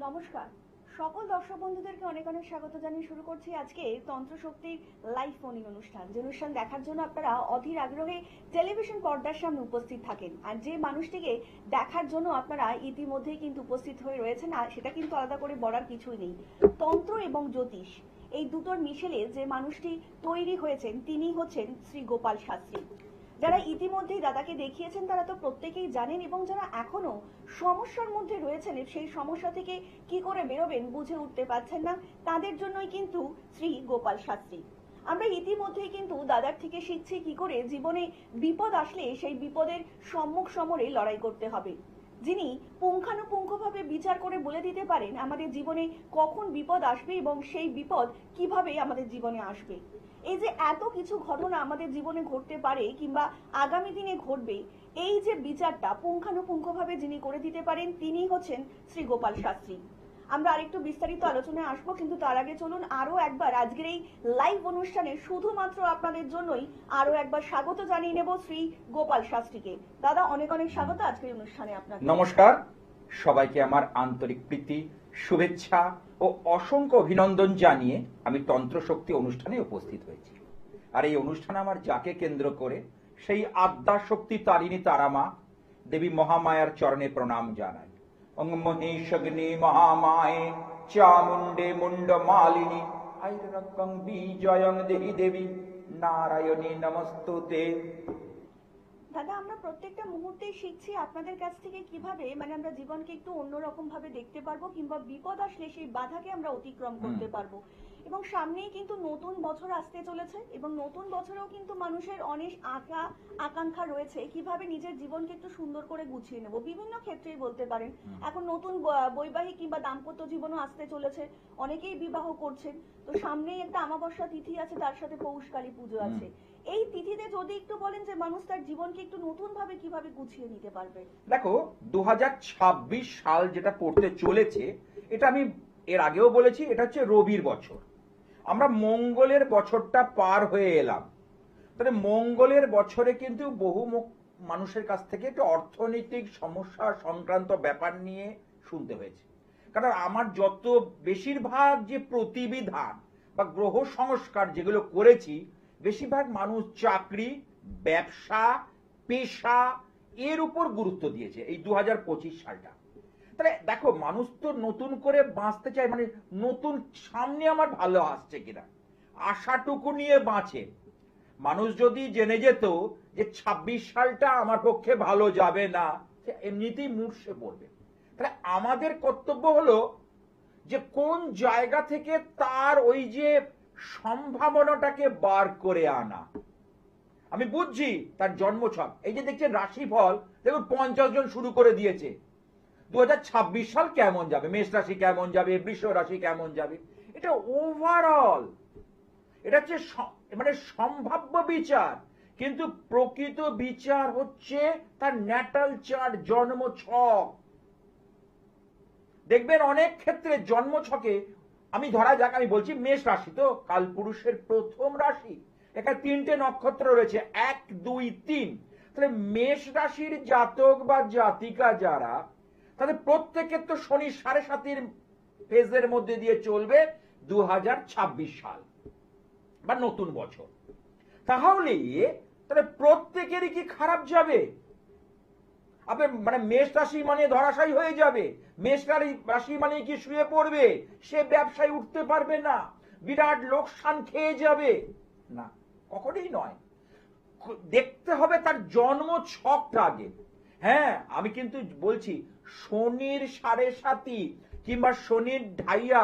নমস্কার সকল দর্শক বন্ধুদেরকে অনেক অনেক স্বাগত জানিয়ে শুরু করছি আজকে তন্ত্রশক্তির লাইভ ফোনিং অনুষ্ঠান। যে অনুষ্ঠান দেখার জন্য আপনারা অধীর আগ্রহে টেলিভিশন পর্দার সামনে উপস্থিত থাকেন, আর যে মানুষটিকে দেখার জন্য আপনারা ইতিমধ্যেই কিন্তু উপস্থিত হয়ে রয়েছেন, আর সেটা কিন্তু আলাদা করে বলার কিছুই নেই। তন্ত্র এবং জ্যোতিষ এই দুটোর মিশেলে যে মানুষটি তৈরি হয়েছেন তিনি হচ্ছেন শ্রী গোপাল শাস্ত্রী। যারা ইতিমধ্যেই দাদাকে দেখিয়েছেন তারা তো প্রত্যেকেই জানেন, এবং যারা এখনো সমস্যার মধ্যে রয়েছেন, সেই সমস্যা থেকে কি করে বেরোবেন বুঝে উঠতে পারছেন না, তাদের জন্যই কিন্তু শ্রী গোপাল শাস্ত্রী। আমরা ইতিমধ্যেই কিন্তু দাদার থেকে শিখছি কি করে জীবনে বিপদ আসলে সেই বিপদের সম্মুখ সমরে লড়াই করতে হবে। যিনি পুঙ্খানুপুঙ্খভাবে বিচার করে বলে দিতে পারেন আমাদের জীবনে কখন বিপদ আসবে এবং সেই বিপদ কিভাবে আমাদের জীবনে আসবে। এই যে এত কিছু ঘটনা আমাদের জীবনে ঘটতে পারে কিংবা আগামী দিনে ঘটবে, এই যে বিচারটা পুঙ্খানুপুঙ্খভাবে যিনি করে দিতে পারেন তিনি হচ্ছেন শ্রী গোপাল শাস্ত্রী। আমরা আরেকটু বিস্তারিত আলোচনায় আসবো, কিন্তু তার আগে চলুন আরো একবার আজকের এই লাইভ অনুষ্ঠানে শুধুমাত্র আপনাদের জন্যই আরো একবার স্বাগত জানিয়ে নেব শ্রী গোপাল শাস্ত্রীকে। দাদা অনেক অনেক স্বাগত আজকের অনুষ্ঠানে আপনাকে। নমস্কার, সবাইকে আমার আন্তরিক প্রীতি, শুভেচ্ছা ও অসংখ্য অভিনন্দন জানিয়ে আমি তন্ত্রশক্তি অনুষ্ঠানে উপস্থিত হয়েছি। আর এই অনুষ্ঠানে আমার যাকে কেন্দ্র করে সেই আদ্যা শক্তি তারিণী তারামা দেবী মহামায়ার চরণে প্রণাম জানাই। অং মহেশগ্নি মহামায়ে চামুণ্ডে মুন্ড মালিনী আইরকং বিজয়ং দেহি দেবী নারায়ণী নমস্তুতে। দাদা আমরা প্রত্যেকটা মুহূর্তেই শিখছি আপনাদের কাছ থেকে কিভাবে আমরা জীবনকে একটু অন্যরকম ভাবে দেখতে পারবো, কিংবা বিপদ আসলে সেই বাধাকে আমরা অতিক্রম করতে পারবো। এবং সামনেই কিন্তু নতুন বছর আসতে চলেছে, এবং নতুন বছরেও কিন্তু মানুষের অনেক আকাঙ্ক্ষা রয়েছে কিভাবে নিজের জীবনকে একটু সুন্দর করে গুছিয়ে নেব। বিভিন্ন ক্ষেত্রেই বলতে পারেন, এখন নতুন বৈবাহিক কিংবা দাম্পত্য জীবনও আসতে চলেছে, অনেকেই বিবাহ করছেন। তো সামনেই একটা অমাবস্যা তিথি আছে, তার সাথে পৌষকালী পুজো আছে। এই তিথিতে যদি একটু বলেন যে মানুষ তার জীবনকে একটু নতুন ভাবে কিভাবে গুছিয়ে নিতে পারবে। দেখো, 2026 সাল যেটা পড়তে চলেছে, এটা আমি এর আগেও বলেছি, এটা হচ্ছে রবির বছর। আমরা মঙ্গলের বছরটা পার হয়ে এলাম। তাহলে মঙ্গলের বছরে কিন্তু বহু মানুষের কাছ থেকে একটু অর্থনৈতিক সমস্যা সংক্রান্ত ব্যাপার নিয়ে শুনতে হয়েছে। কারণ আমার যত বেশিরভাগ যে প্রতিবিধান বা গ্রহ সংস্কার যেগুলো করেছি, বেশিরভাগ মানুষ চাকরি, ব্যবসা, পেশা এর উপর গুরুত্ব দিয়েছে এই 2025 সালটা। তাহলে দেখো, মানুষ তো নতুন করে বাঁচতে চায়, নতুন সামনে আমার ভালো আসছে কিনা আশাটুকু নিয়ে বাঁচে। মানুষ যদি জেনে যেত যে 26 সালটা আমার পক্ষে ভালো যাবে না, সে এমনিতেই মূর্ছে পড়বে। তাহলে আমাদের কর্তব্য হলো যে কোন জায়গা থেকে তার ওই যে সম্ভাবনাটাকে বার করে আনা। আমি বুঝছি তার জন্মছক, এই যে দেখছেন রাশিফল, দেখুন 50 জন শুরু করে দিয়েছে। 2026 সাল কেমন যাবে, মেষ রাশি কেমন যাবে, বৃষ রাশি কেমন যাবে, এটা ওভারঅল, এটা হচ্ছে সম্ভাব্য বিচার। কিন্তু প্রকৃত বিচার হচ্ছে তার ন্যাটাল চার্ট, জন্ম ছক। দেখবেন অনেক ক্ষেত্রে জন্ম ছকে, আমি ধরা যাক আমি বলছি মেষ রাশি তো কালপুরুষের প্রথম রাশি, এখানে 3টে নক্ষত্র রয়েছে, 1 2 3। তাহলে মেষ রাশির জাতক বা জাতিকা যারা, তাদের প্রত্যেকের তো শনি 7.5 ফেজের মধ্যে দিয়ে চলবে 2026 সাল বা নতুন বছর। তাহলে প্রত্যেকেরই কি খারাপ যাবে? আপনি মেষ রাশি ধরাশায়ী হয়ে যাবে, মেষ রাশি কি শুয়ে পড়বে, সে ব্যবসায় উঠতে পারবে না, বিরাট লোকসান খেয়ে যাবে না, কখনোই নয়। দেখতে হবে তার জন্ম ছকটা আগে। হ্যাঁ, আমি কিন্তু বলছি শনির 7.5 কিংবা শনির ঢাইয়া,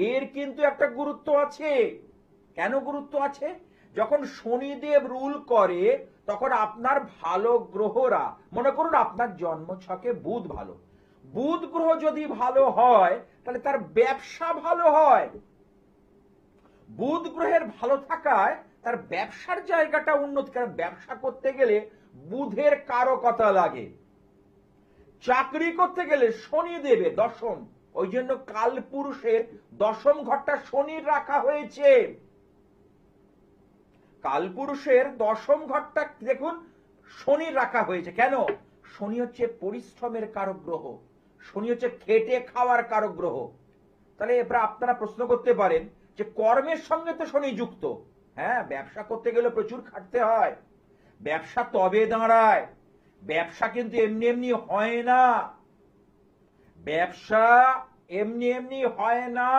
এর কিন্তু একটা গুরুত্ব আছে। কেন গুরুত্ব আছে? যখন শনিদেব রুল করে তখন আপনার ভালো গ্রহরা, মনে করুন আপনার জন্ম ছকে বুধ ভালো, বুধ গ্রহ যদি ভালো হয় তাহলে তার ব্যবসা ভালো হয়। বুধ গ্রহের ভালো থাকায় তার ব্যবসার জায়গাটা উন্নতি, কারণ ব্যবসা করতে গেলে বুধের কারকতা লাগে, চাকরি করতে গেলে শনি দেবে দশম, ওই জন্য কালপুরুষের দশম ঘরটা শনির রাখা হয়েছে। কালপুরুষের দশম ঘরটা দেখুন শনির রাখা হয়েছে। কেন? শনি হচ্ছে পরিশ্রমের কারক গ্রহ, শনি হচ্ছে খেটে খাওয়ার কারক গ্রহ। তাহলে এবার আপনারা প্রশ্ন করতে পারেন যে কর্মের সঙ্গে তো শনি যুক্ত। হ্যাঁ, ব্যবসা করতে গেলে প্রচুর খাটতে হয়, ব্যবসা তবে দাঁড়ায়, ব্যবসা কিন্তু এমনি এমনি হয় না, ব্যবসা এমনি এমনি হয় না,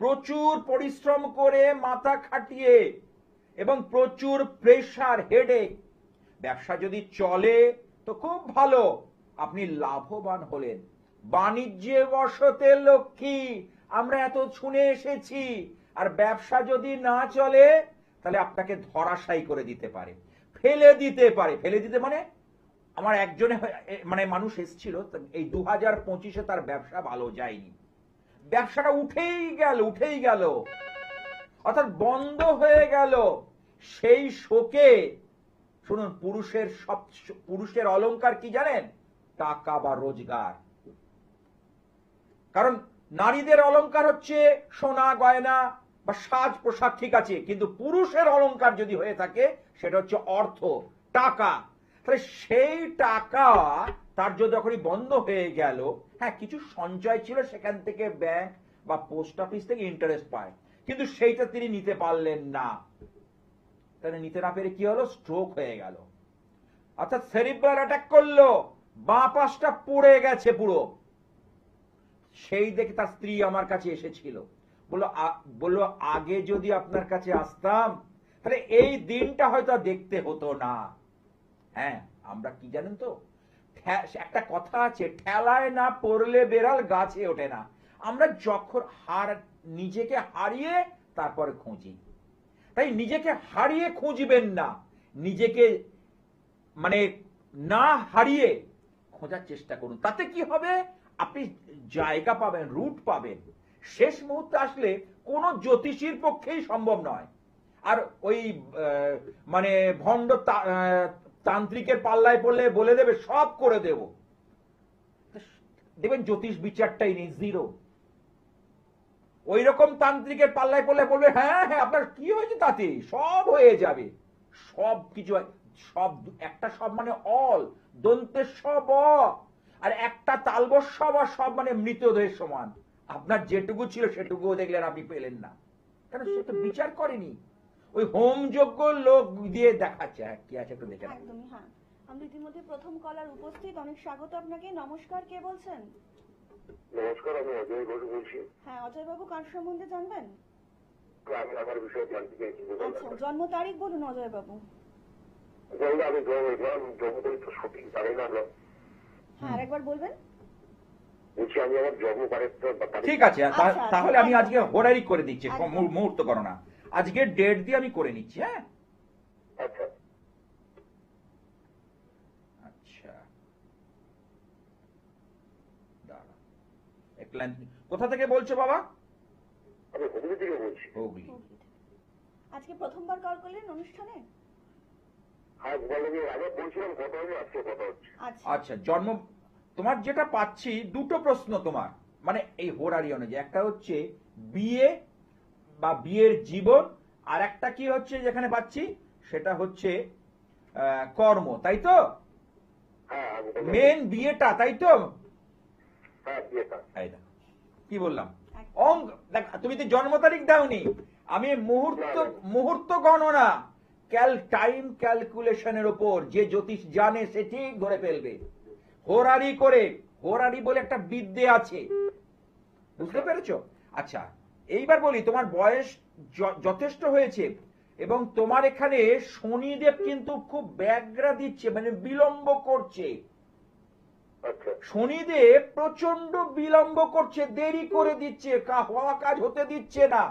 প্রচুর পরিশ্রম করে মাথা খাটিয়ে এবং প্রচুর প্রেশার হেডেক। ব্যবসা যদি চলে তো খুব ভালো, আপনি লাভবান হলেন। বাণিজ্যে বসতে লক্ষ্মী আমরা এত শুনে এসেছি, আর ব্যবসা যদি না চলে তাহলে আপনাকে ধরাশায়ী করে দিতে পারে, ফেলে দিতে পারে। ফেলে দিতে মানে আমার একজনে মানে মানুষ এসেছিল, এই 2025-এ তার ব্যবসা ভালো যায়নি, ব্যবসাটা উঠেই গেল, অর্থাৎ বন্ধ হয়ে গেল। সেই শোকে শুনুন, পুরুষের অলংকার কি জানেন? টাকা বা রোজগার। কারণ নারীদের অলংকার হচ্ছে সোনা গয়না বা সাজ পোশাক, ঠিক আছে, কিন্তু পুরুষের অলংকার যদি হয়ে থাকে সেটা হচ্ছে অর্থ, টাকা। তাহলে সেই টাকা তার যখনই বন্ধ হয়ে গেল, হ্যাঁ কিছু সঞ্চয় ছিল, সেখান থেকে ব্যাংক বা পোস্ট অফিস থেকে ইন্টারেস্ট পায়, কিন্তু সেইটা তিনি নিতে পারলেন না। তাহলে নিতে না পেরে কি হলো? স্ট্রোক হয়ে গেল, অর্থাৎ সেরিব্রাল অ্যাটাক করলো, বাঁ পাশটা পড়ে গেছে পুরো। সেই দেখে তার স্ত্রী আমার কাছে এসেছিল, বললো আগে যদি আপনার কাছে আসতাম তাহলে এই দিনটা হয়তো দেখতে হতো না। হ্যাঁ, আমরা কি জানেন তো, একটা কথা আছে, ঠেলায় না পড়লে বেড়াল গাছে ওঠে না। আমরা যখন নিজেকে হারিয়ে তারপরে খুঁজি, তাই নিজেকে হারিয়ে খুঁজবেন না, নিজেকে মানে না হারিয়ে খোঁজার চেষ্টা করুন। তাতে কি হবে? আপনি জায়গা পাবেন, রুট পাবেন। শেষ মুহূর্তে আসলে কোনো জ্যোতিষীর পক্ষেই সম্ভব নয়। আর ওই মানে ভণ্ড তান্ত্রিকের পাল্লায় পড়লে বলে দেবে সব করে দেব, দেখবেন জ্যোতিষ বিচারটাই নেই, জিরো। ওই রকম তান্ত্রিকের পাল্লায় পড়লে বলবে হ্যাঁ হ্যাঁ আপনার কি হয়েছে, তাতে সব হয়ে যাবে, সব কিছু। সব একটা সব মানে অল, দন্তের সব, আর একটা তালবস্য বা সব মানে মৃতদেহের সমান। আপনার যেটুকু ছিল সেটুকুও দেখলেন আপনি পেলেন না, কারণ সে তো বিচার করেনি, ওই হোমযোগ্য লোক দিয়ে দেখাচ্ছে। হ্যাঁ, কি আছে একটু দেখে। একদমই, হ্যাঁ। আমরা ইতিমধ্যে প্রথম কলার উপস্থিত, অনেক স্বাগত আপনাকে। নমস্কার, কে বলছেন? নমস্কার, আমি অজয় ঘোষ বলছি। হ্যাঁ, অজয় বাবু, কার সম্বন্ধে জানবেন? আমি আমার বিষয়ে জানতে চাইছি। আচ্ছা, জন্ম তারিখ বলুন অজয় বাবু। আমি জন্মতারিখ তো সঠিক জানি না। হ্যাঁ, আরেকবার বলবেন। বলছি আমি আমার জন্ম তারিখটা। ঠিক আছে, তাহলে আমি আজকে হোরারি করে দিচ্ছি, মুহূর্ত গণনা আজকে ডেট দিয়ে আমি করে নিচ্ছি। হ্যাঁ, আচ্ছা আচ্ছা, কোথা থেকে বলছো বাবা? আমি হুগলি থেকে বলছি। হুগলি। আজকে প্রথমবার কল করলেন অনুষ্ঠানে? হ্যাঁ, আগে বলছিলাম কথা হয়নি, আজকে কথা হচ্ছে। আচ্ছা, জন্ম তোমার যেটা পাচ্ছি দুটো প্রশ্ন তোমার, মানে এই হোরারি অনুযায়ী, একটা হচ্ছে বিয়ে বা বিয়ের জীবন, আর একটা কি হচ্ছে যেখানে পাচ্ছি সেটা হচ্ছে কর্ম, তাই তো? হ্যাঁ, মেন বিয়েটা, তাই তো? হ্যাঁ, বিয়েটা। কি বললাম? অঙ্ক তুমি তো জন্ম তারিখ দাওনি, আমি মুহূর্ত গণনা টাইম ক্যালকুলেশনের উপর যে জ্যোতিষ জানে সে ঠিক ধরে ফেলবে। হোরারি করে, হোরারি বলে একটা বিদ্যে আছে, বুঝতে পেরেছো? আচ্ছা, এইবার বলি, তোমার বয়স যথেষ্ট হয়েছে এবং তোমার এখানে শনিদেব কিন্তু খুব ব্যাগ্রা দিচ্ছে, মানে বিলম্ব করছে। শনিদেব প্রচন্ড বিলম্ব করছে, দেরি করে দিচ্ছে, হওয়া কাজ হতে দিচ্ছে না।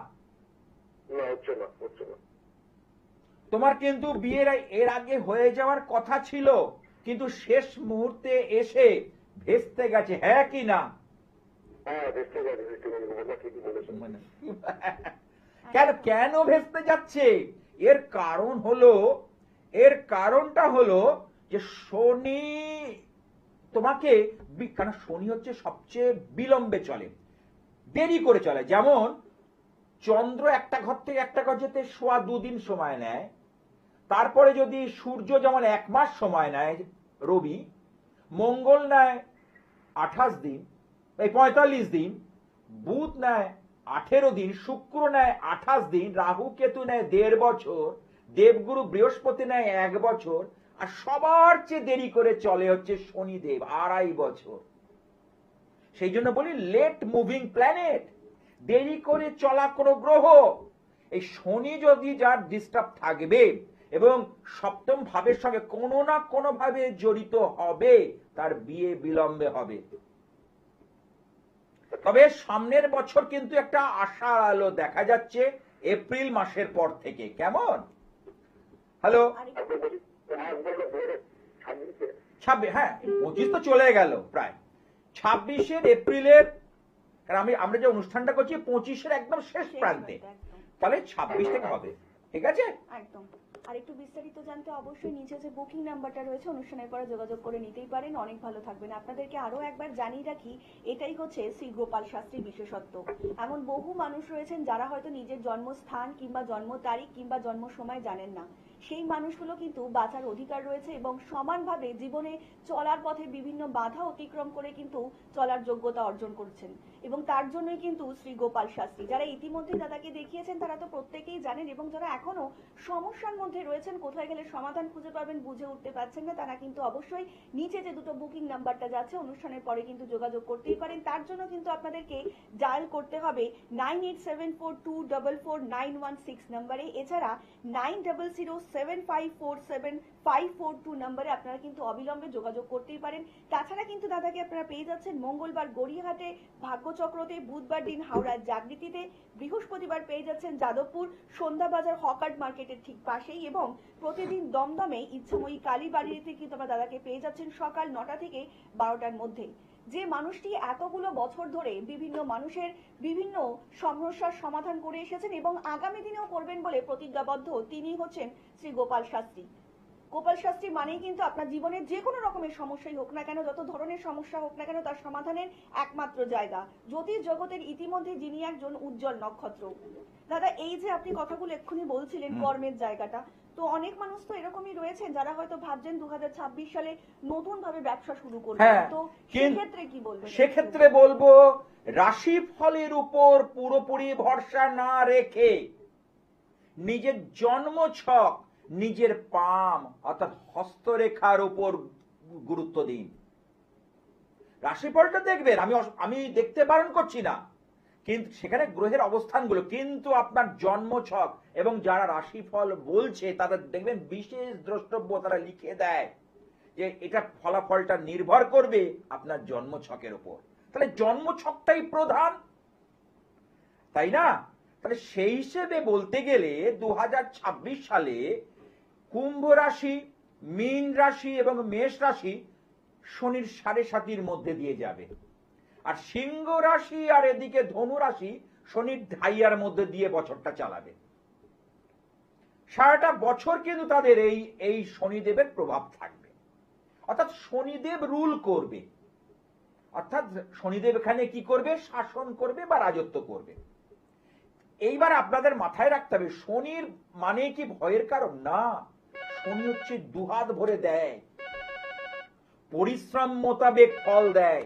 তোমার কিন্তু বিয়ের এর আগে হয়ে যাওয়ার কথা ছিল, কিন্তু শেষ মুহূর্তে এসে ভেস্তে গেছে। হ্যাঁ কি না? কেন ভেস্তে যাচ্ছে? এর কারণটা হলো যে শনি তোমাকে, কারণ শনি হচ্ছে সবচেয়ে বিলম্বে চলে, দেরি করে চলে। যেমন চন্দ্র একটা ঘর থেকে একটা ঘর যেতে 2.25 দিন সময় নেয়, তারপরে যদি সূর্য যেমন 1 মাস সময় নেয়, রবি, মঙ্গল নেয় 28 দিন, এই 45 দিন, বুধ নেয় 18 দিন, শুক্র নেয় 28 দিন, রাহু কেতু নেয় 1.5 বছর, দেবগুরু বৃহস্পতি নেয় 1 বছর, আর সবার চেয়ে দেরি করে চলে হচ্ছে শনিদেব 2.5 বছর। সেই জন্য বলি লেট মুভিং প্ল্যানেট, দেরি করে চলা কোন গ্রহ। এই শনি যদি যার ডিস্টার্ব থাকবে এবং সপ্তম ভাবের সঙ্গে কোনো না কোনো ভাবে জড়িত হবে, তার বিয়ে বিলম্বে হবে। তবে সামনের বছর কিন্তু একটা আশার আলো দেখা যাচ্ছে এপ্রিল মাসের পর থেকে। কেমন? হ্যালো, আপনি বলছি 26 26, হ্যাঁ 25 তো চলে গেল প্রায়। 26 এপ্রিলের, কারণ আমরা যে অনুষ্ঠানটা করছি 25 একদম শেষ প্রান্তে, একদম তাহলে 26 থেকে হবে। ঠিক আছে? একদম। আর একটু বিস্তারিত জানতে অবশ্যই নিচে যে বুকিং নাম্বারটা রয়েছে অনুষ্ঠানের পরে যোগাযোগ করে নিতেই পারেন। অনেক ভালো থাকবেন। আপনাদেরকে আরো একবার জানিয়ে রাখি, এটাই হচ্ছে শ্রী গোপাল শাস্ত্রীর বিশেষত্ব। এমন বহু মানুষ রয়েছেন যারা হয়তো নিজের জন্মস্থান কিংবা জন্ম তারিখ কিংবা জন্ম সময় জানেন না। সেই মানুষগুলো কিন্তু বাঁচার অধিকার রয়েছে এবং সমানভাবে জীবনে চলার পথে বিভিন্ন বাধা অতিক্রম করে কিন্তু চলার যোগ্যতা অর্জন করছেন। এবং তার জন্যই কিন্তু শ্রী গোপাল শাস্ত্রী। যারা ইতিমধ্যে দাদাকে দেখিয়েছেন তারা তো প্রত্যেকেই জানেন, এবং যারা এখনো সমস্যার মধ্যে রয়েছেন, কোথায় গেলে সমাধান খুঁজে পাবেন বুঝে উঠতে পারছেন না, তারা কিন্তু অবশ্যই নিচে যে দুটো বুকিং নাম্বারটা যাচ্ছে অনুষ্ঠানের পরে কিন্তু যোগাযোগ করতেই পারেন। তার জন্য কিন্তু আপনাদেরকে ডায়াল করতে হবে 9874244916 নম্বরে। এছাড়া 9007547542 নম্বরে আপনারা কিন্তু অবিলম্বে যোগাযোগ করতেই পারেন। তাছাড়া কিন্তু দাদাকে আপনারা পেয়ে যাচ্ছেন মঙ্গলবার গড়িয়াহাটে ভাগ্যচক্রতে, বুধবার দিন হাওড়ার জাগৃতিতে, বৃহস্পতিবার পেয়ে যাচ্ছেন যাদবপুর সন্ধ্যাবাজার হকার্ড মার্কেটের ঠিক পাশেই, এবং প্রতিদিন দমদমে ইচ্ছাময়ী কালীবাড়িতে কিন্তু আপনারা দাদাকে পেয়ে যাচ্ছেন সকাল 9টা থেকে 12টার মধ্যে। যে মানুষটি এতগুলো বছর ধরে বিভিন্ন মানুষের বিভিন্ন সমস্যার সমাধান করে এসেছেন এবং আগামী দিনেও করবেন বলে প্রতিজ্ঞাবদ্ধ, তিনি হচ্ছেন শ্রী গোপাল শাস্ত্রী। গোপাল শাস্ত্রী মানেই কিন্তু আপনার জীবনের যে কোনো রকমের সমস্যাই হোক না কেন, যত ধরনের সমস্যা হোক না কেন, তার সমাধানের একমাত্র জায়গা। জ্যোতিষ জগতের ইতিমধ্যে যিনি একজন উজ্জ্বল নক্ষত্র। দাদা, এই যে আপনি কথাগুলো এক্ষুনি বলছিলেন কর্মের জায়গাটা, তো অনেক মানুষ তো এরকমই রয়েছেন যারা হয়তো ভাবছেন 2026 সালে নতুন ভাবে ব্যবসা শুরু করবেন, হ্যাঁ, তো সেক্ষেত্রে কি বলবেন? সেক্ষেত্রে বলবো রাশি ফলের উপর পুরোপুরি ভরসা না রেখে নিজের জন্ম ছক, নিজের পাম অর্থাৎ হস্তরেখার উপর গুরুত্ব দিন। রাশিফলটা দেখবেন, আমি দেখতে বারণ করছি না, কিন্তু সেখানে গ্রহের অবস্থানগুলো, কিন্তু আপনার জন্ম ছক এবং যারা রাশিফল বলছে তাদের দেখবেন বিশেষ দ্রষ্টব্য তারা লিখে দেয় যে এটা ফলাফলটা নির্ভর করবে আপনার জন্ম ছকের উপর। তাহলে জন্ম ছকটাই প্রধান, তাই না? তাহলে সেই হিসেবে বলতে গেলে 2026 সালে কুম্ভ রাশি, মীন রাশি এবং মেষ রাশি শনির 7.5 মধ্যে দিয়ে যাবে, আর সিংহ রাশি আর এদিকে ধনু রাশি শনির 2.5 মধ্যে দিয়ে বছরটা চালাবে। সারাটা বছর কিন্তু তাদের এই শনিদেবের প্রভাব থাকবে, অর্থাৎ শনিদেব রুল করবে, অর্থাৎ শনিদেব এখানে কি করবে? শাসন করবে বা রাজত্ব করবে। এইবার আপনাদের মাথায় রাখতে হবে শনির মানে কি ভয়ের কারণ না। শনি হচ্ছে দুহাত ভরে দেয়, পরিশ্রম মোতাবেক ফল দেয়।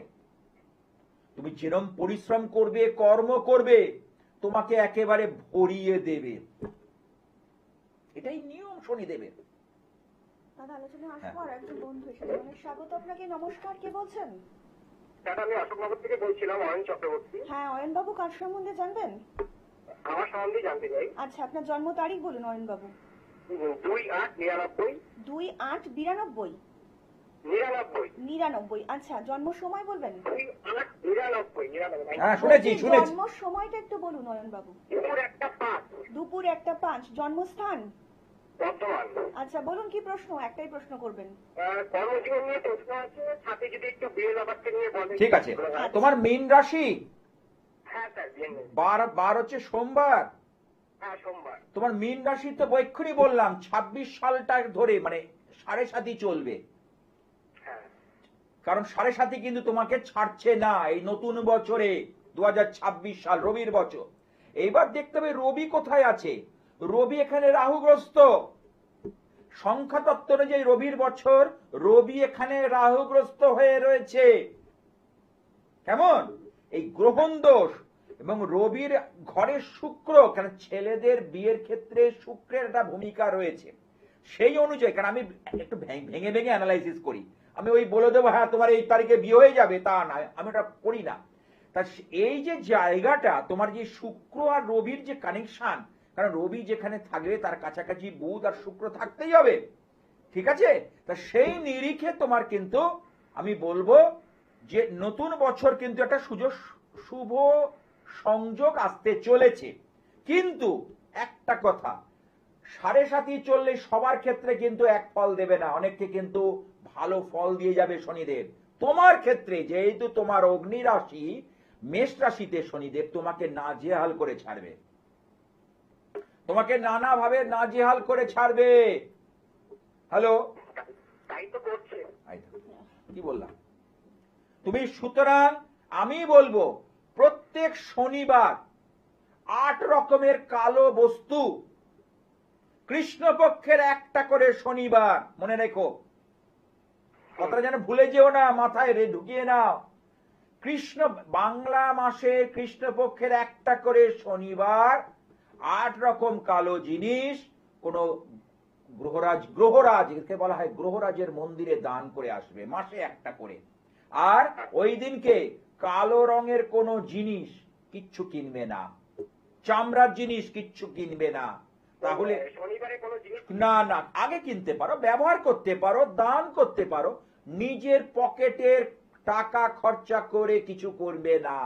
তুমি যেরকম পরিশ্রম করবে, কর্ম করবে, তোমাকে একেবারে ভরিয়ে দেবে। এটাই নিয়ম শনিদেবের। দাদা, আলোচনা আসবো আর একজন বন্ধু এসেছে, অনেক স্বাগত আপনাকে। নমস্কার, কে বলছেন? দাদা, আমি অশোকনগর থেকে বলছিলাম, অয়ন চক্রবর্তী। হ্যাঁ, অয়ন বাবু, কার সম্বন্ধে জানবেন? আমার সম্বন্ধে জানতে চাই। আচ্ছা, আপনার জন্ম তারিখ বলুন অয়ন বাবু। 2/8/99। 2/8/92। 99। আচ্ছা, জন্ম সময় বলবেন? 2/8/99। হ্যাঁ, শুনেছি। জন্ম সময়টা একটু বলুন অয়ন বাবু। দুপুর 1:05। 2:05। জন্মস্থান? বর্ধমান। আচ্ছা, বলুন কি প্রশ্ন? একটাই প্রশ্ন করবেন। কর্মজীবন নিয়ে প্রশ্ন আছে, সাথে যদি একটু বিয়ের ব্যাপারটা নিয়ে বলেন। ঠিক আছে। তোমার মীন রাশি, হ্যাঁ স্যার, বিয়ে নেই। বার হচ্ছে সোমবার। হ্যাঁ, সোমবার। তোমার মীন রাশি তো বৈক্ষণী বললাম 26 সালটা ধরে মানে 7.5 চলবে, হ্যাঁ। কারণ 7.5 কিন্তু তোমাকে ছাড়ছে না এই নতুন বছরে 2026 সাল, রবির বছর। এইবার দেখতে হবে রবি কোথায় আছে। রবি এখানে রাহুগ্রস্ত। সংখ্যা তত্ত্ব অনুযায়ী রবির বছর, রবি এখানে রাহুগ্রস্ত হয়ে রয়েছে। কেমন? এই গ্রহণ দোষ এবং রবির ঘরে শুক্র, কারণ ছেলেদের বিয়ের ক্ষেত্রে শুক্রের একটা ভূমিকা রয়েছে। সেই অনুযায়ী, কারণ আমি একটু ভেঙে ভেঙে অ্যানালাইসিস করি, আমি ওই বলে দেবো হ্যাঁ তোমার এই তারিখে বিয়ে হয়ে যাবে তা না, আমি ওটা করি না। তা এই যে জায়গাটা তোমার যে শুক্র আর রবির যে কানেকশন, কারণ রবি যেখানে থাকবে তার কাছাকাছি বুধ আর শুক্র থাকতেই হবে, ঠিক আছে? তা সেই নিরিখে তোমার কিন্তু আমি বলবো যে নতুন বছর কিন্তু একটা শুভ সংযোগ আসতে চলেছে। কিন্তু একটা কথা, 7.5 চললে সবার ক্ষেত্রে কিন্তু এক ফল দেবে না, অনেককে কিন্তু ভালো ফল দিয়ে যাবে শনিদেব। তোমার ক্ষেত্রে যেহেতু তোমার অগ্নি রাশি মেষ রাশিতে, শনিদেব তোমাকে নাজেহাল করে ছাড়বে, তোমাকে নানাভাবে নাজেহাল করে ছাড়বে। হ্যালো, তাই তো করছে। কি বললাম? তুমি সুতরাং আমি বলবো প্রত্যেক শনিবার 8 রকমের কালো বস্তু, কৃষ্ণপক্ষের একটা করে শনিবার, মনে রেখো কথাটা যেন ভুলে যেও না, মাথায় ঢুকিয়ে নাও। বাংলা মাসে কৃষ্ণপক্ষের একটা করে শনিবার 8 রকম কালো জিনিস কোন গ্রহরাজ একে বলা হয় গ্রহরাজের মন্দিরে দান করে আসবে, মাসে একটা করে। আর ওই দিনকে কালো রঙের কোন জিনিস কিচ্ছু কিনবে না, চামড়ার জিনিস কিচ্ছু কিনবে না। তাহলে শনিবারে কোনো জিনিস না না, আগে কিনতে পারো, ব্যবহার করতে পারো, দান করতে পারো, নিজের পকেটের টাকা খরচা করে কিছু করবে না,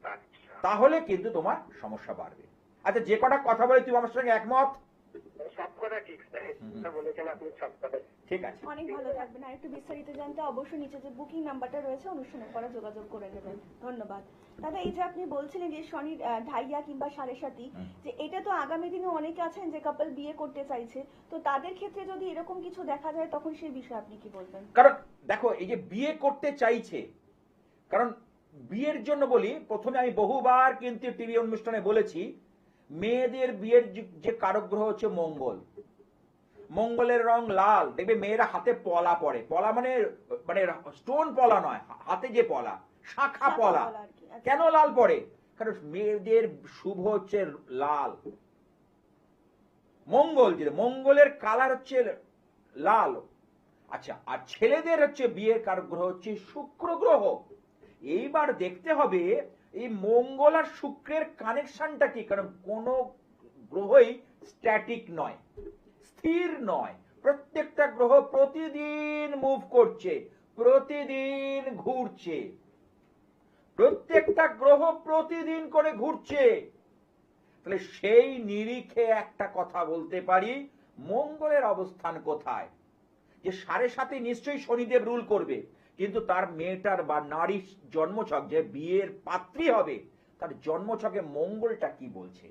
আচ্ছা, তাহলে কিন্তু তোমার সমস্যা বাড়বে। আচ্ছা, যে কটা কথা বলে তুমি আমার সঙ্গে একমত? সব কথা ঠিক বলেছেন আপনি, সব কথা ঠিক আছে, অনেক ভালো থাকবেন। আর একটু বিস্তারিত জানতে অবশ্যই নিচে যে বুকিং নাম্বারটা রয়েছে অনুষ্ঠানের পরে যোগাযোগ করে নেবেন। ধন্যবাদ দাদা। এই যে আপনি বলছিলেন যে শনির ঢাইয়া কিংবা 7.5, যে এটা তো আগামী দিনে অনেকে আছেন যে কাপল বিয়ে করতে চাইছে, তো তাদের ক্ষেত্রে যদি এরকম কিছু দেখা যায় তখন সেই বিষয়ে আপনি কি বলবেন? কারণ দেখো এই যে বিয়ে করতে চাইছে, কারণ বিয়ের জন্য বলি, প্রথমে আমি বহুবার কিন্তু টিভি অনুষ্ঠানে বলেছি, মেয়েদের বিয়ের যে কারক গ্রহ হচ্ছে মঙ্গল। মঙ্গলের রং লাল, দেখবে মেয়েরা হাতে পলা পরে, পলা মানে মানে স্টোন পলা নয়, হাতে যে পলা, শাখা পলা। আর কি। আচ্ছা। কেন লাল পরে? কারণ মেয়েদের শুভ হচ্ছে লাল, মঙ্গল, যে মঙ্গলের কালার হচ্ছে লাল। আচ্ছা, আর ছেলেদের হচ্ছে বিয়ের কারক গ্রহ হচ্ছে শুক্র গ্রহ। এইবার দেখতে হবে এই মঙ্গল আর শুক্রের কানেকশনটা কি, কারণ কোন গ্রহই স্ট্যাটিক নয়, স্থির নয়, প্রত্যেকটা গ্রহ প্রতিদিন মুভ করছে, প্রতিদিন ঘুরছে, প্রত্যেকটা গ্রহ প্রতিদিন করে ঘুরছে। তাহলে সেই নিরিখে একটা কথা বলতে পারি, মঙ্গলের অবস্থান কোথায়, যে 7.5 নিশ্চয়ই শনিদেব রুল করবে, কিন্তু তার মেয়েটার বা নারীর জন্মছক, যে বিয়ের পাত্রী হবে, তার জন্মছকে মঙ্গলটা কি বলছে।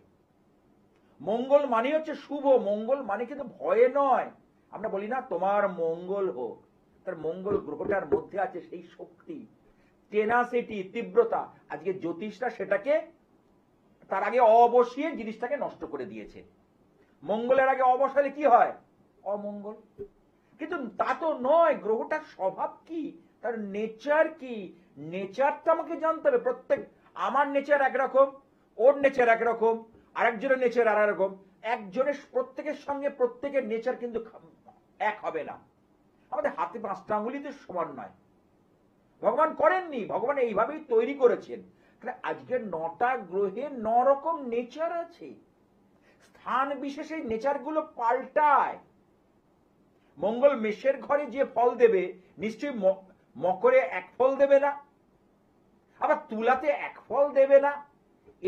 মঙ্গল মানে হচ্ছে শুভ, মঙ্গল মানে কিন্তু ভয়ে নয়। আমরা বলি না তোমার মঙ্গল হোক, তার মঙ্গল গ্রহটার মধ্যে আছে সেই শক্তি, টেনাসিটি, তীব্রতা। আজকে জ্যোতিষরা সেটাকে তার আগে অবসিয়ে জিনিসটাকে নষ্ট করে দিয়েছে। মঙ্গলের আগে অবসালে কি হয়? অমঙ্গল। কিন্তু তা তো নয়, গ্রহটার স্বভাব কি, তার নেচার কি, নেচারটা আমাকে জানতে হবে। প্রত্যেক, আমার নেচার একরকম, ওর নেচার একরকম, আরেকজনের নেচার আর রকম, একজনের প্রত্যেকের সঙ্গে প্রত্যেকের নেচার কিন্তু এক হবে না। আমাদের হাতে 5টা আঙ্গুলিতে সমান নয়, ভগবান করেননি, ভগবান এইভাবেই তৈরি করেছেন। আজকের 9টা গ্রহে 9 রকম নেচার আছে, স্থান বিশেষে নেচার গুলো পাল্টায়। মঙ্গল মেষের ঘরে যে ফল দেবে, নিশ্চয়ই মকরে এক ফল দেবে না, আবার তুলাতে এক ফল দেবে না।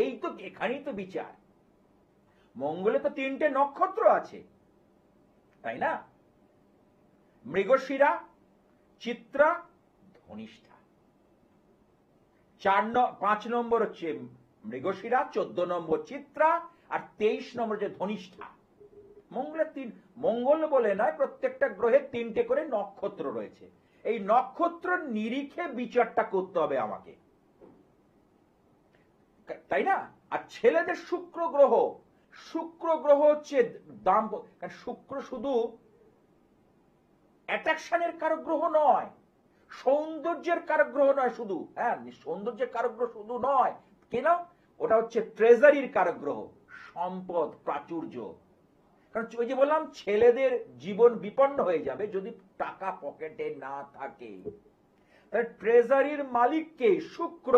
এই তো এখানেই তো বিচার। মঙ্গলে তো 3টে নক্ষত্র আছে, তাই না? মৃগশিরা, চিত্রা, ধনিষ্ঠা। 5 নম্বর হচ্ছে মৃগশিরা, 14 নম্বর চিত্রা, আর 23 নম্বর হচ্ছে ধনিষ্ঠা। মঙ্গলের মঙ্গল বলে নয়, প্রত্যেকটা গ্রহের 3টে করে নক্ষত্র রয়েছে। এই নক্ষত্র নিরিখে বিচারটা করতে হবে আমাকে, তাই না? আর ছেলেদের শুক্র গ্রহ, শুক্র গ্রহ হচ্ছে শুক্র শুধু অ্যাট্রাকশনের কারক গ্রহ নয়, সৌন্দর্যের কারগ্রহ নয় শুধু, হ্যাঁ সৌন্দর্যের কারগ্রহ শুধু নয়, কেন? ওটা হচ্ছে ট্রেজারির কারগ্রহ, সম্পদ প্রাচুর্য। কারণ ওই যে বললাম ছেলেদের জীবন বিপন্ন হয়ে যাবে যদি টাকা পকেটে না থাকে। ট্রেজারির মালিককে শুক্র,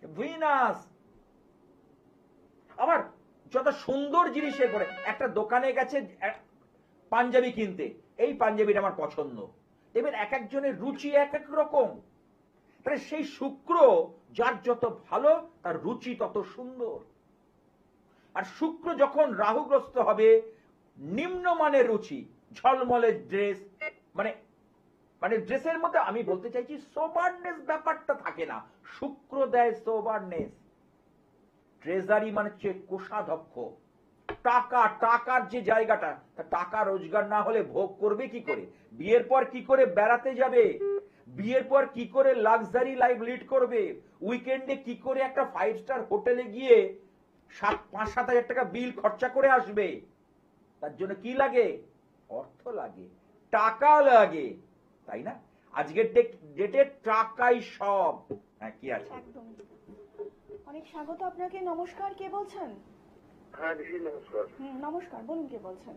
ভিনাস। আবার যত সুন্দর জিনিসের পরে একটা দোকানে গেছে পাঞ্জাবি কিনতে, এই পাঞ্জাবিটা আমার পছন্দ, এবার এক একজনের রুচি এক এক রকম। তাহলে সেই শুক্র যার যত ভালো তার রুচি তত সুন্দর। আর শুক্র যখন রাহুগ্রস্ত হবে, নিম্নমানের রুচি, ঝলমলে ড্রেস, মানে মানে ড্রেসের মধ্যে আমি বলতে চাইছি সোবারনেস ব্যাপারটা থাকে না, শুক্র দেয় সোবারনেস। ট্রেজারি মানে হচ্ছে কোষাধ্যক্ষ, টাকা, টাকার যে জায়গাটা, টাকা রোজগার না হলে ভোগ করবে কি করে? বিয়ের পর কি করে বেড়াতে যাবে? বিয়ের পর কি করে লাক্সারি লাইফ লিড করবে? উইকেন্ডে কি করে একটা 5 স্টার হোটেলে গিয়ে 5-7 হাজার টাকা বিল খরচা করে আসবে? তার জন্য কি লাগে? অর্থ লাগে, টাকা লাগে, তাই না? আজকের ডেটে টাকাই সব। হ্যাঁ, কি আছে? একদম। অনেক স্বাগত আপনাকে। নমস্কার, কে বলছেন? হ্যাঁ দিদি নমস্কার। নমস্কার, বলুন কে বলছেন?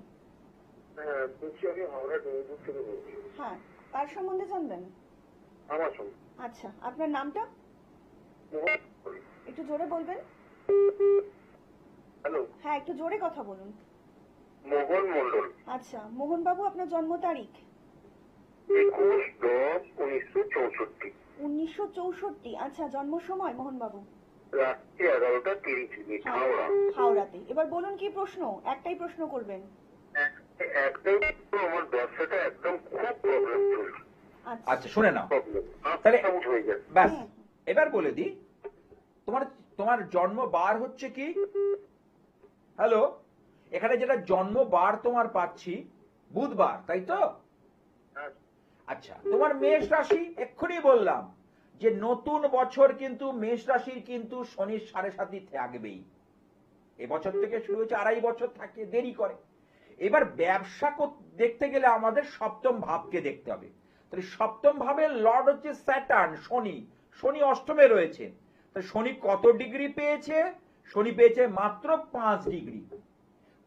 হ্যাঁ বলছি আমি হাওড়া ডোমজুর থেকে বলছি। হ্যাঁ, কার সম্বন্ধে জানবেন? আমার সঙ্গে আচ্ছা, আপনার নামটা একটু জোরে বলবেন। হ্যালো, হ্যাঁ, একটু জোরে কথা বলুন। মোহন মন্ডল। আচ্ছা, মোহন বাবু, আপনার জন্ম তারিখ? 21/10/1964, 1964। আচ্ছা, জন্ম সময় মোহন বাবু? রাত্রি 11:30 হাওড়া। হাওড়াতে। এবার বলুন কি প্রশ্ন? একটাই প্রশ্ন করবেন। একটাই, আমার ব্যবসাটা একদম খুব প্রবলেম চলছে। আচ্ছা শুনে নাও, প্রবলেম তাহলে আউট হয়ে যাচ্ছে। ব্যাস এবার বলে দি, তোমার তোমার জন্ম বার হচ্ছে কি? হ্যালো, এখানে যেটা জন্ম বার তোমার পাচ্ছি বুধবার, তাই তো? হ্যাঁ, আচ্ছা, তোমার মেষ রাশি, এক্ষুনি বললাম যে নতুন বছর কিন্তু মেষ রাশির কিন্তু শনির 7.5 থাকবেই। এবছর থেকে শুরু হয়েছে, 2.5 বছর থাকে, দেরি করে। এবার ব্যবসা দেখতে গেলে আমাদের সপ্তম ভাবকে দেখতে হবে। তাহলে সপ্তম ভাবের লর্ড হচ্ছে স্যাটার্ন, শনি। শনি অষ্টমে রয়েছে। তো শনি কত ডিগ্রি পেয়েছে? শনি পেয়েছে মাত্র 5 ডিগ্রি।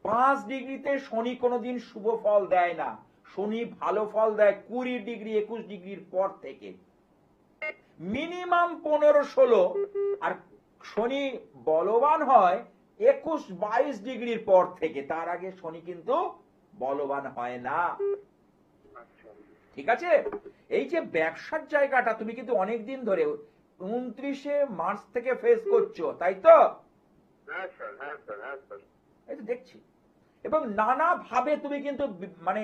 5 ডিগ্রিতে শনি কোনোদিন শুভ ফল দেয় না। শনি ভালো ফল দেয় 20 ডিগ্রি 21 ডিগ্রির পর থেকে, মিনিমাম 15-16। আর শনি বলবান হয় 21-22 ডিগ্রির পর থেকে, তার আগে শনি কিন্তু বলবান হয় না। আচ্ছা। ঠিক আছে? এই যে ব্যবসার জায়গাটা তুমি কিন্তু অনেকদিন ধরে 29শে মার্চ থেকে ফেস করছো, তাই তো? হ্যাঁ স্যার, হ্যাঁ স্যার, হ্যাঁ স্যার। এই তো দেখছি। এবং নানা ভাবে তুমি কিন্তু মানে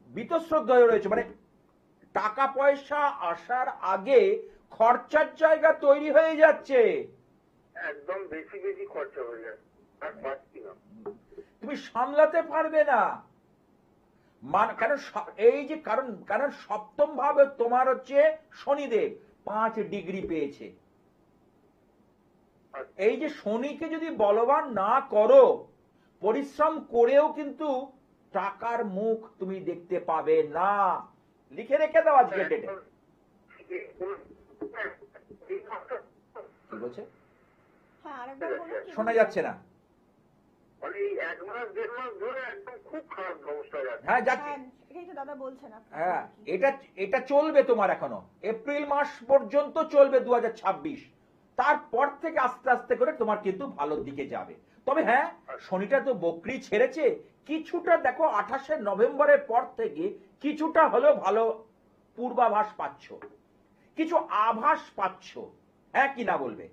বীতশ্রদ্ধ হয়ে রয়েছে, মানে টাকা পয়সা আসার আগে খরচার জায়গা তৈরি হয়ে যাচ্ছে। একদম বেশি বেশি খরচা হয়ে যায়, আর পাচ্ছি না। তুমি সামলাতে পারবে না। কারণ এই যে কারণ সপ্তম ভাবে তোমার হচ্ছে শনিদেব 5 ডিগ্রি পেয়েছে। এই যে শনিকে যদি বলবান না করো, পরিশ্রম করেও কিন্তু টাকার মুখ তুমি দেখতে পাবে না। লিখে রেখে দাও আজকে ডেটে। কি বলছে? হ্যাঁ, আরেকবার বলুন। কি শোনা বলছেন? যাচ্ছে না। মানে এই 1 মাস 1.5 মাস ধরে একদম খুব খারাপ অবস্থা যাচ্ছে। হ্যাঁ যাচ্ছে। হ্যাঁ, এটাই তো দাদা বলছেন আপনি। হ্যাঁ, এটা চলবে তোমার এখনো, এপ্রিল মাস পর্যন্ত চলবে 2026। তারপর থেকে আস্তে আস্তে করে তোমার কিন্তু ভালোর দিকে যাবে। তবে হ্যাঁ, শনিটা তো বকরি ছেড়েছে, কিছুটা দেখো 28শে নভেম্বরের পর থেকে কিছুটা হলেও ভালো পূর্বাভাস পাচ্ছ, কিছু আভাস পাচ্ছ। হ্যাঁ কি না বলবে?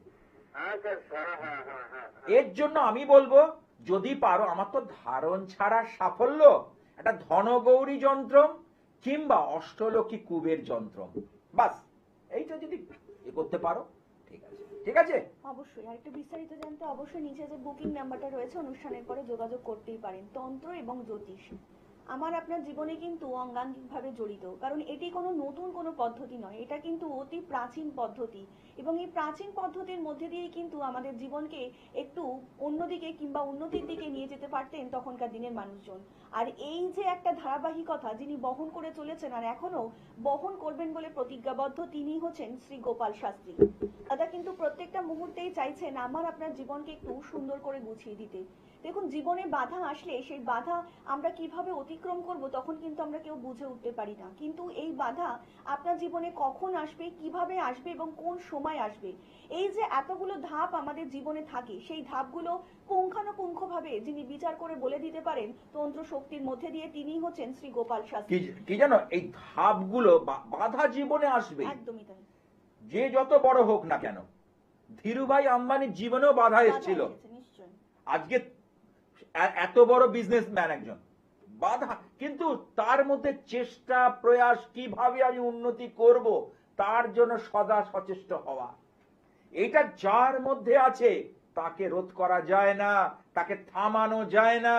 হ্যাঁ স্যার, হ্যাঁ হ্যাঁ হ্যাঁ হ্যাঁ। এর জন্য আমি বলবো, যদি পারো, আমার তো ধারণ ছাড়া সাফল্য, একটা ধনগৌরী যন্ত্র কিংবা অষ্টলক্ষ্মী কুবের যন্ত্র, বাস এইটা যদি করতে পারো, ঠিক আছে। ঠিক আছে, অবশ্যই। আর একটু বিস্তারিত জানতে অবশ্যই নিচে যে বুকিং নাম্বারটা রয়েছে অনুষ্ঠানের পরে যোগাযোগ করতেই পারেন। তন্ত্র এবং জ্যোতিষ আমার আপনার জীবনে কিন্তু অঙ্গাঙ্গিকভাবে জড়িত, কারণ এটি কোনো নতুন কোনো পদ্ধতি নয়, এটা কিন্তু অতি প্রাচীন পদ্ধতি, এবং এই প্রাচীন পদ্ধতির মধ্যে দিয়েই কিন্তু আমাদের জীবনকে একটু অন্যদিকে কিংবা উন্নতির দিকে নিয়ে যেতে পারতেন তখনকার দিনের মানুষজন। আর এই যে একটা ধারাবাহিকতা যিনি বহন করে চলেছেন আর এখনো বহন করবেন বলে প্রতিজ্ঞাবদ্ধ, তিনি হচ্ছেন শ্রী গোপাল শাস্ত্রী। দাদা কিন্তু প্রত্যেকটা মুহূর্তেই চাইছেন আমার আপনার জীবনকে একটু সুন্দর করে গুছিয়ে দিতে। দেখুন, জীবনে বাধা আসলে সেই বাধা আমরা কিভাবে অতিক্রম করব তখন কিন্তু আমরা কেউ বুঝে উঠতে পারি না, কিন্তু এই বাধা আপনার জীবনে কখন আসবে, কিভাবে আসবে এবং কোন সময় আসবে, এই যে এতগুলো ধাপ আমাদের জীবনে থাকে, সেই ধাপগুলো পুঙ্খানুপুঙ্খভাবে যিনি বিচার করে বলে দিতে পারেন তন্ত্র শক্তির মধ্যে দিয়ে, তিনি হচ্ছেন শ্রী গোপাল শাস্ত্রী। কি জানো, এই ধাপগুলো বাধা জীবনে আসবে, একদমই তাই। যে যত বড় হোক না কেন। ধীরুভাই আম্বানির জীবনেও বাধা এসেছিল, নিশ্চয়ই। আজকে এত বড় বিজনেসম্যান একজন, বাধা, কিন্তু তার মধ্যে চেষ্টা প্রয়াস, কিভাবে আমি উন্নতি করব তার জন্য সদা সচেষ্ট হওয়া, এটা যার মধ্যে আছে তাকে রোধ করা যায় না, তাকে থামানো যায় না।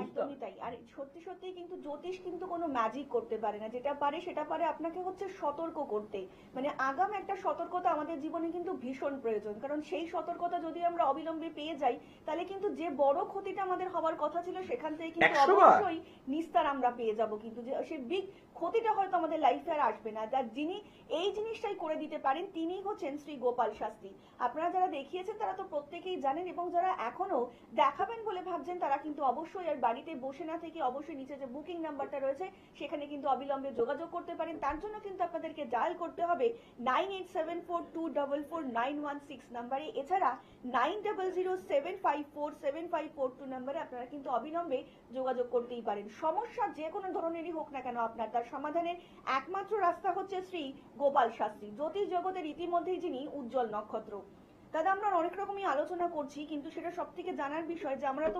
একদমই তাই। আর সত্যি সত্যি কিন্তু জ্যোতিষ কিন্তু কোনো ম্যাজিক করতে পারে না, যেটা পারে সেটা পারে আপনাকে হচ্ছে সতর্ক করতে, মানে আগাম একটা সতর্কতা আমাদের জীবনে কিন্তু ভীষণ প্রয়োজন, কারণ সেই সতর্কতা যদি আমরা অবিলম্বে পেয়ে যাই তাহলে কিন্তু যে বড় ক্ষতিটা আমাদের হওয়ার কথা ছিল সেখান থেকে কিন্তু 100 বার। অবশ্যই নিস্তার আমরা পেয়ে যাব, কিন্তু যে সেই বিগ ক্ষতিটা হয়তো আমাদের লাইফে আর আসবে না। যার যিনি এই জিনিসটাই করে দিতে পারেন তিনি হচ্ছেন শ্রী গোপাল শাস্ত্রী। আপনারা যারা দেখিয়েছেন তারা তো প্রত্যেকেই জানেন, এবং যারা এখনো দেখাবেন বলে ভাবছেন তারা কিন্তু অবশ্যই আর বাড়িতে বসে না থেকে অবশ্যই নিচে যে বুকিং নাম্বারটা রয়েছে সেখানে কিন্তু অবিলম্বে যোগাযোগ করতে পারেন। তার জন্য কিন্তু আপনাদেরকে ডায়াল করতে হবে 9874244916 নাম্বারে, এছাড়া 9007547542 নাম্বারে আপনারা কিন্তু অবিলম্বে যোগাযোগ করতেই পারেন। সমস্যা যে কোনো ধরনেরই হোক না কেন আপনার, তার সমাধানের একমাত্র রাস্তা হচ্ছে শ্রী গোপাল শাস্ত্রী, জ্যোতিষ জগতের ইতিমধ্যেই যিনি উজ্জ্বল নক্ষত্র। দাদা আমরা অনেক রকমই আলোচনা করছি, কিন্তু সেটা সব থেকে জানার বিষয় যে আমরা তো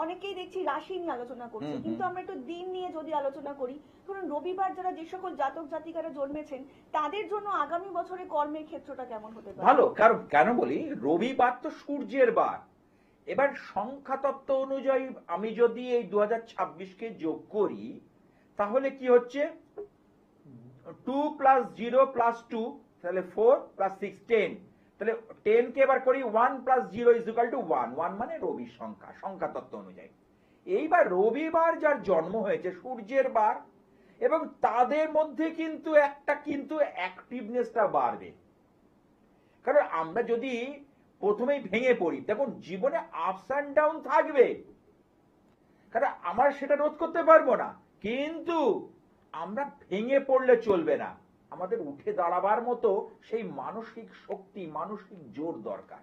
অনেকেই দেখছি রাশি নিয়ে আলোচনা করছি, কিন্তু আমরা একটু দিন নিয়ে যদি আলোচনা করি, ধরুন রবিবার যারা যে সকল জাতক জাতিকারা জন্মেছেন তাদের জন্য আগামী বছরে কর্মের ক্ষেত্রটা কেমন হতে পারে? ভালো, কারণ কেন বলি, রবিবার তো সূর্যের বার। এবার সংখ্যাতত্ত্ব অনুযায়ী আমি যদি এই 2026কে যোগ করি তাহলে কি হচ্ছে, 2 + 0 + 2 তাহলে 4 + 6 10, তাহলে 10 কে এবার করি 1 + 0 = 1, 1 মানে রবির সংখ্যা সংখ্যাতত্ত্ব অনুযায়ী। এইবার রবিবার যার জন্ম হয়েছে সূর্যের বার, এবং তাদের মধ্যে কিন্তু একটা অ্যাক্টিভনেসটা বাড়বে, কারণ আমরা যদি প্রথমেই ভেঙে পড়ি, দেখুন জীবনে আপস অ্যান্ড ডাউন থাকবে, কারণ আমরা সেটা রোধ করতে পারবো না, কিন্তু আমরা ভেঙে পড়লে চলবে না, আমাদের উঠে দাঁড়াবার মতো সেই মানসিক শক্তি, মানসিক জোর দরকার।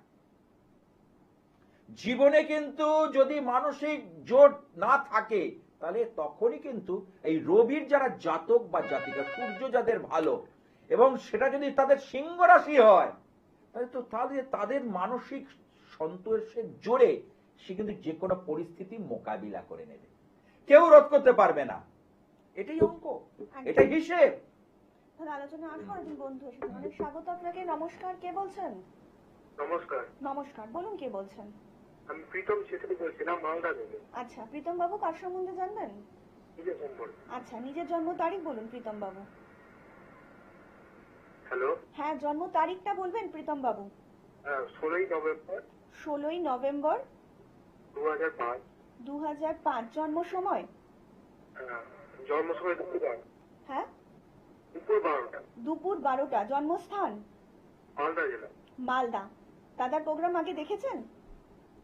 জীবনে কিন্তু যদি মানসিক জোর না থাকে তাহলে তখনই কিন্তু এই রবির যারা জাতক বা জাতিকা, সূর্য যাদের ভালো এবং সেটা যদি তাদের সিংহ রাশি হয় তাহলে তো তাদের মানসিক সন্তোষের জোরে সে কিন্তু যে কোনো পরিস্থিতি মোকাবিলা করে নেবে, কেউ রোধ করতে পারবে না। এটাই অঙ্ক, এটাই হিসেব। তাহলে আলোচনা আসবো, একজন বন্ধু এসেছেন, অনেক স্বাগত আপনাকে। নমস্কার, কে বলছেন? নমস্কার, নমস্কার, বলুন কে বলছেন? আমি প্রীতম ছেত্রী বলছিলাম মালদা থেকে। আচ্ছা প্রীতম বাবু, কার সম্বন্ধে জানবেন? নিজের সম্পর্কে। আচ্ছা নিজের জন্ম তারিখ বলুন প্রীতম বাবু। হ্যালো, হ্যাঁ জন্ম তারিখটা বলবেন প্রীতম বাবু। 16ই নভেম্বর 16ই নভেম্বর 2005। 2005। জন্ম সময়? জন্ম সময় দুপুর 12টা। হ্যাঁ দুপুর 12টা। দুপুর 12টা। জন্মস্থান? মালদা জেলা। মালদা। দাদার প্রোগ্রাম আগে দেখেছেন?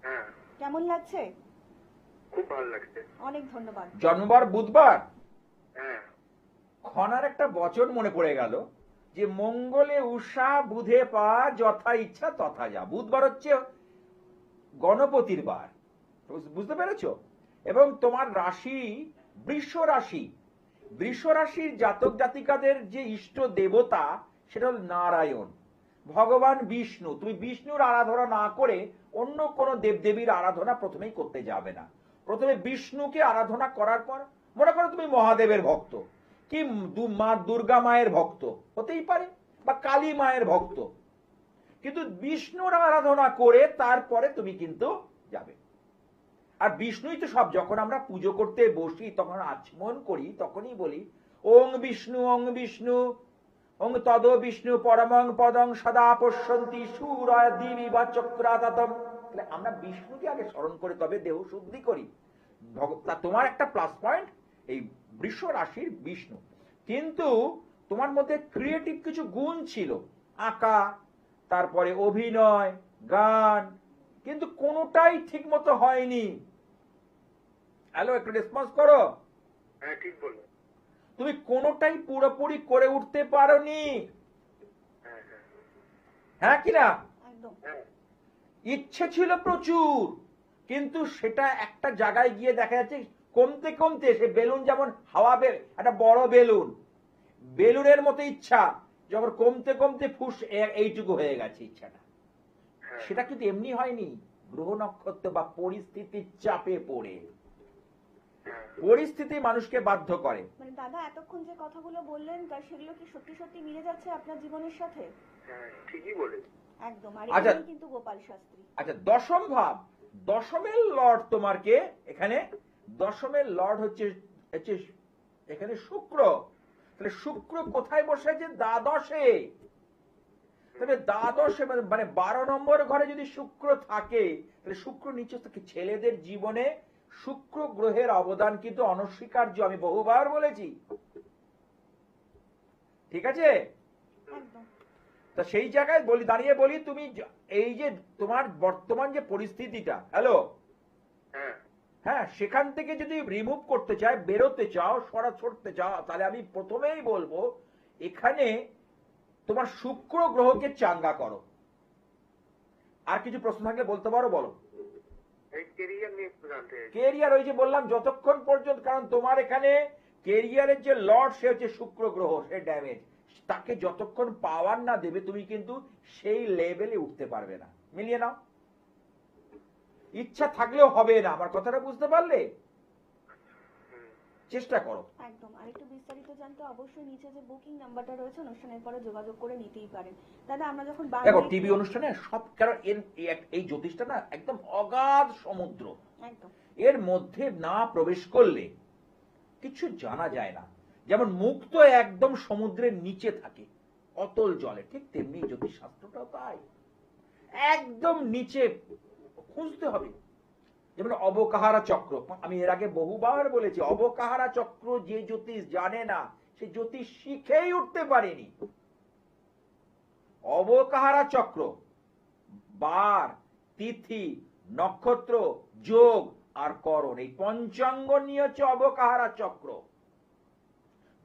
হ্যাঁ, কেমন লাগছে? খুব ভালো লাগছে। অনেক ধন্যবাদ। জন্মবার বুধবার। হ্যাঁ, খনার একটা বচন মনে পড়ে গেল যে মঙ্গলে উষা বুধে পা, যথা ইচ্ছা তথা যা। বুধবার হচ্ছে গণপতির বার, বুঝতে পেরেছো? এবং তোমার রাশি বৃষ রাশি, বৃষ রাশির জাতক জাতিকাদের যে ইষ্ট দেবতা সেটা হল নারায়ণ, ভগবান বিষ্ণু। তুমি বিষ্ণুর আরাধনা না করে অন্য কোন দেবদেবীর আরাধনা প্রথমেই করতে যাবে না। প্রথমে বিষ্ণুকে আরাধনা করার পর, মনে করো তুমি মহাদেবের ভক্ত কি মা দুর্গা মায়ের ভক্ত হতেই পারে, বা কালী মায়ের ভক্ত, কিন্তু বিষ্ণুর আরাধনা করে তারপরে তুমি কিন্তু যাবে। আর বিষ্ণুই তো সব। যখন আমরা পুজো করতে বসি তখন আচমন করি, তখনই বলি ওং বিষ্ণু ওং তদ বিষ্ণু পরমং পদং সদা পশ্যন্তি সূরয় দিবি বা চক্রাতাতম। তাহলে আমরা বিষ্ণুকে আগে স্মরণ করে তবে দেহ শুদ্ধি করি। তা তোমার একটা প্লাস পয়েন্ট এই বৃষ রাশির বিষ্ণু, কিন্তু তোমার মধ্যে ক্রিয়েটিভ কিছু গুণ ছিল, আঁকা, তারপরে অভিনয়, গান, কিন্তু কোনোটাই ঠিক মতো হয়নি। হ্যালো, একটু রেসপন্স করো। হ্যাঁ, ঠিক বললেন। তুমি কোনোটাই পুরোপুরি করে উঠতে পারোনি। হ্যাঁ হ্যাঁ হ্যাঁ কিনা? একদম। হ্যাঁ ইচ্ছে ছিল প্রচুর, কিন্তু সেটা একটা জায়গায় গিয়ে দেখা যাচ্ছে কমতে কমতে, সে বেলুন যেমন হাওয়া একটা বড় বেলুনের মতো ইচ্ছা, যখন কমতে কমতে ফুস এইটুকু হয়ে গেছে ইচ্ছাটা। হ্যাঁ। সেটা কিন্তু এমনি হয়নি, গ্রহ নক্ষত্র বা পরিস্থিতির চাপে পড়ে। পরিস্থিতি মানুষকে বাধ্য করে। মানে দাদা এতক্ষণ যে কথাগুলো বললেন তা সেগুলো কি সত্যি সত্যি মিলে যাচ্ছে আপনার জীবনের সাথে? হ্যাঁ, ঠিকই বলেছেন। একদম। আর আচ্ছা। এখানেই কিন্তু গোপাল শাস্ত্রী। আচ্ছা, দশম ভাব, দশমের লর্ড তোমার কে? এখানে দশমের লর্ড হচ্ছে এখানে শুক্র। তাহলে শুক্র কোথায় বসেছে? দ্বাদশে। তবে দ্বাদশে মানে 12 নম্বর ঘরে যদি শুক্র থাকে, তাহলে শুক্র নিচে থাকে। ছেলেদের জীবনে শুক্র গ্রহের অবদান কিন্তু অনস্বীকার্য, আমি বহুবার বলেছি, ঠিক আছে? একদম। তা সেই জায়গায় দাঁড়িয়ে বলি, তুমি এই যে তোমার বর্তমান যে পরিস্থিতিটা, হ্যালো, হ্যাঁ হ্যাঁ, সেখান থেকে যদি রিমুভ করতে চাই, বেরোতে চাও, ছড়তে চাও, তাহলে আমি প্রথমেই বলবো এখানে তোমার শুক্র গ্রহকে চাঙ্গা করো। আর কিছু প্রশ্ন থাকলে বলতে পারো, বলো। এই কেরিয়ার নিয়ে একটু জানতে চাইছি। কেরিয়ার, ওই যে বললাম যতক্ষণ পর্যন্ত, কারণ তোমার এখানে কেরিয়ারের যে লর্ড সে হচ্ছে শুক্র গ্রহ, সে ড্যামেজ। তাকে যতক্ষণ পাওয়ার না দেবে তুমি কিন্তু সেই লেভেলে উঠতে পারবে না। মিলিয়ে নাও। ইচ্ছা থাকলেও হবে না, আমার কথাটা বুঝতে পারলে? চেষ্টা করো। একদম। আর একটু বিস্তারিত জানতে অবশ্যই নিচে যে বুকিং নাম্বারটা রয়েছে অনুষ্ঠানের পরে যোগাযোগ করে নিতেই পারেন। দাদা আমরা যখন দেখো টিভি অনুষ্ঠানে সব, কারণ এই জ্যোতিষটা না একদম অগাধ সমুদ্র, একদম এর মধ্যে না প্রবেশ করলে কিছু জানা যায় না। যেমন মুখ তো একদম সমুদ্রের নিচে থাকে, অতল জলে, ঠিক তেমনি জ্যোতিষ শাস্ত্রটাও তাই, একদম নিচে খুঁজতে হবে। যেমন অবকাহারা চক্র, আমি এর আগে বহুবার বলেছি, অবকাহারা চক্র যে জ্যোতিষ জানে না সে জ্যোতিষ শিখেই উঠতে পারেনি। অবকাহারা চক্র, বার, তিথি, নক্ষত্র, যোগ আর করণ, এই পঞ্চাঙ্গ নিয়ে হচ্ছে অবকাহারা চক্র।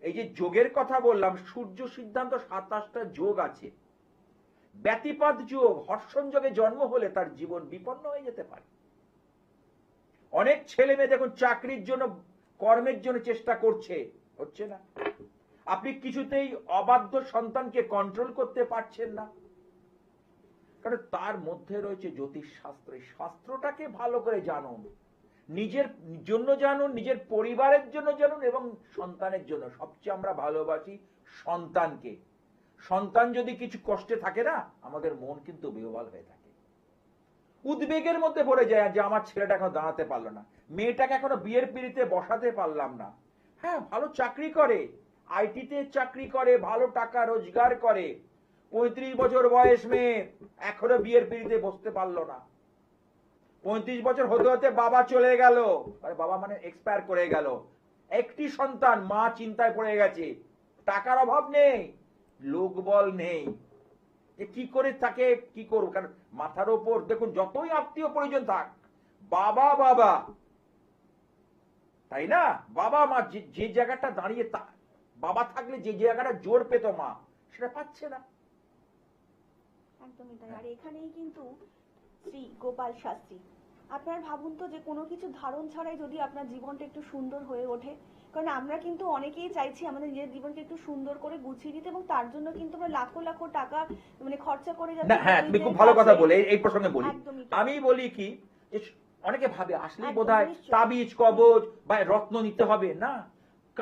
এই যে যোগের কথা বললাম, সূর্য সিদ্ধান্ত 27টা যোগ আছে। ব্যতিপাত যোগ, হর্ষণ যোগে জন্ম হলে তার জীবন বিপন্ন হয়ে যেতে পারে। অনেক ছেলে মেয়ে দেখুন চাকরির জন্য, কর্মের জন্য চেষ্টা করছে, হচ্ছে না। আপনি কিছুতেই অবাধ্য সন্তানকে কন্ট্রোল করতে পারছেন না, কারণ তার মধ্যে রয়েছে জ্যোতিষ শাস্ত্র। এই শাস্ত্রটাকে ভালো করে জানুন, নিজের জন্য জানুন, নিজের পরিবারের জন্য জানুন এবং সন্তানের জন্য। সবচেয়ে আমরা ভালোবাসি সন্তানকে। সন্তান যদি কিছু কষ্টে থাকে না, আমাদের মন কিন্তু বেওয়াল হয়ে থাকে, উদ্বেগের মধ্যে পড়ে যায় যে আমার ছেলেটা এখনো দাঁড়াতে পারলো না, মেয়েটাকে এখনো বিয়ের পিড়িতে বসাতে পারলাম না। হ্যাঁ, ভালো চাকরি করে, আইটিতে চাকরি করে, ভালো টাকা রোজগার করে, 35 বছর বয়স মেয়ে, এখনো বিয়ের পিড়িতে বসতে পারলো না। 35 বছর হতে হতে বাবা চলে গেল, বাবা মানে এক্সপায়ার করে গেল। একটি সন্তান, মা চিন্তায় পড়ে গেছে, টাকার অভাব নেই, লোকবল নেই, যে কি করে তাকে কি করব। কারণ মাথার উপর দেখুন যতই আত্মীয় পরিজন থাক, বাবা বাবা, তাই না? বাবা মা যে জায়গাটা দাঁড়িয়ে, বাবা থাকলে যে জায়গাটা জোর পেত মা, সেটা পাচ্ছে না। একদমই তাই। আর এখানেই কিন্তু শ্রী গোপাল শাস্ত্রী। আপনার ভাবুন তো, যে কোনো কিছু ধারণ ছাড়াই যদি আপনার জীবনটা একটু সুন্দর হয়ে ওঠে, কারণ আমরা কিন্তু অনেকেই চাইছি আমাদের নিজের জীবনকে একটু সুন্দর করে গুছিয়ে দিতে, এবং তার জন্য কিন্তু আমরা লাখো লাখো টাকা মানে খরচা করে যাচ্ছি। হ্যাঁ, তুমি খুব ভালো কথা বলে, এই প্রসঙ্গে বলি। একদমই। আমি বলি কি, যে অনেকে ভাবে আসলে একদম, বোধহয় নিশ্চয়ই। তাবিজ কবজ বা রত্ন নিতে হবে না,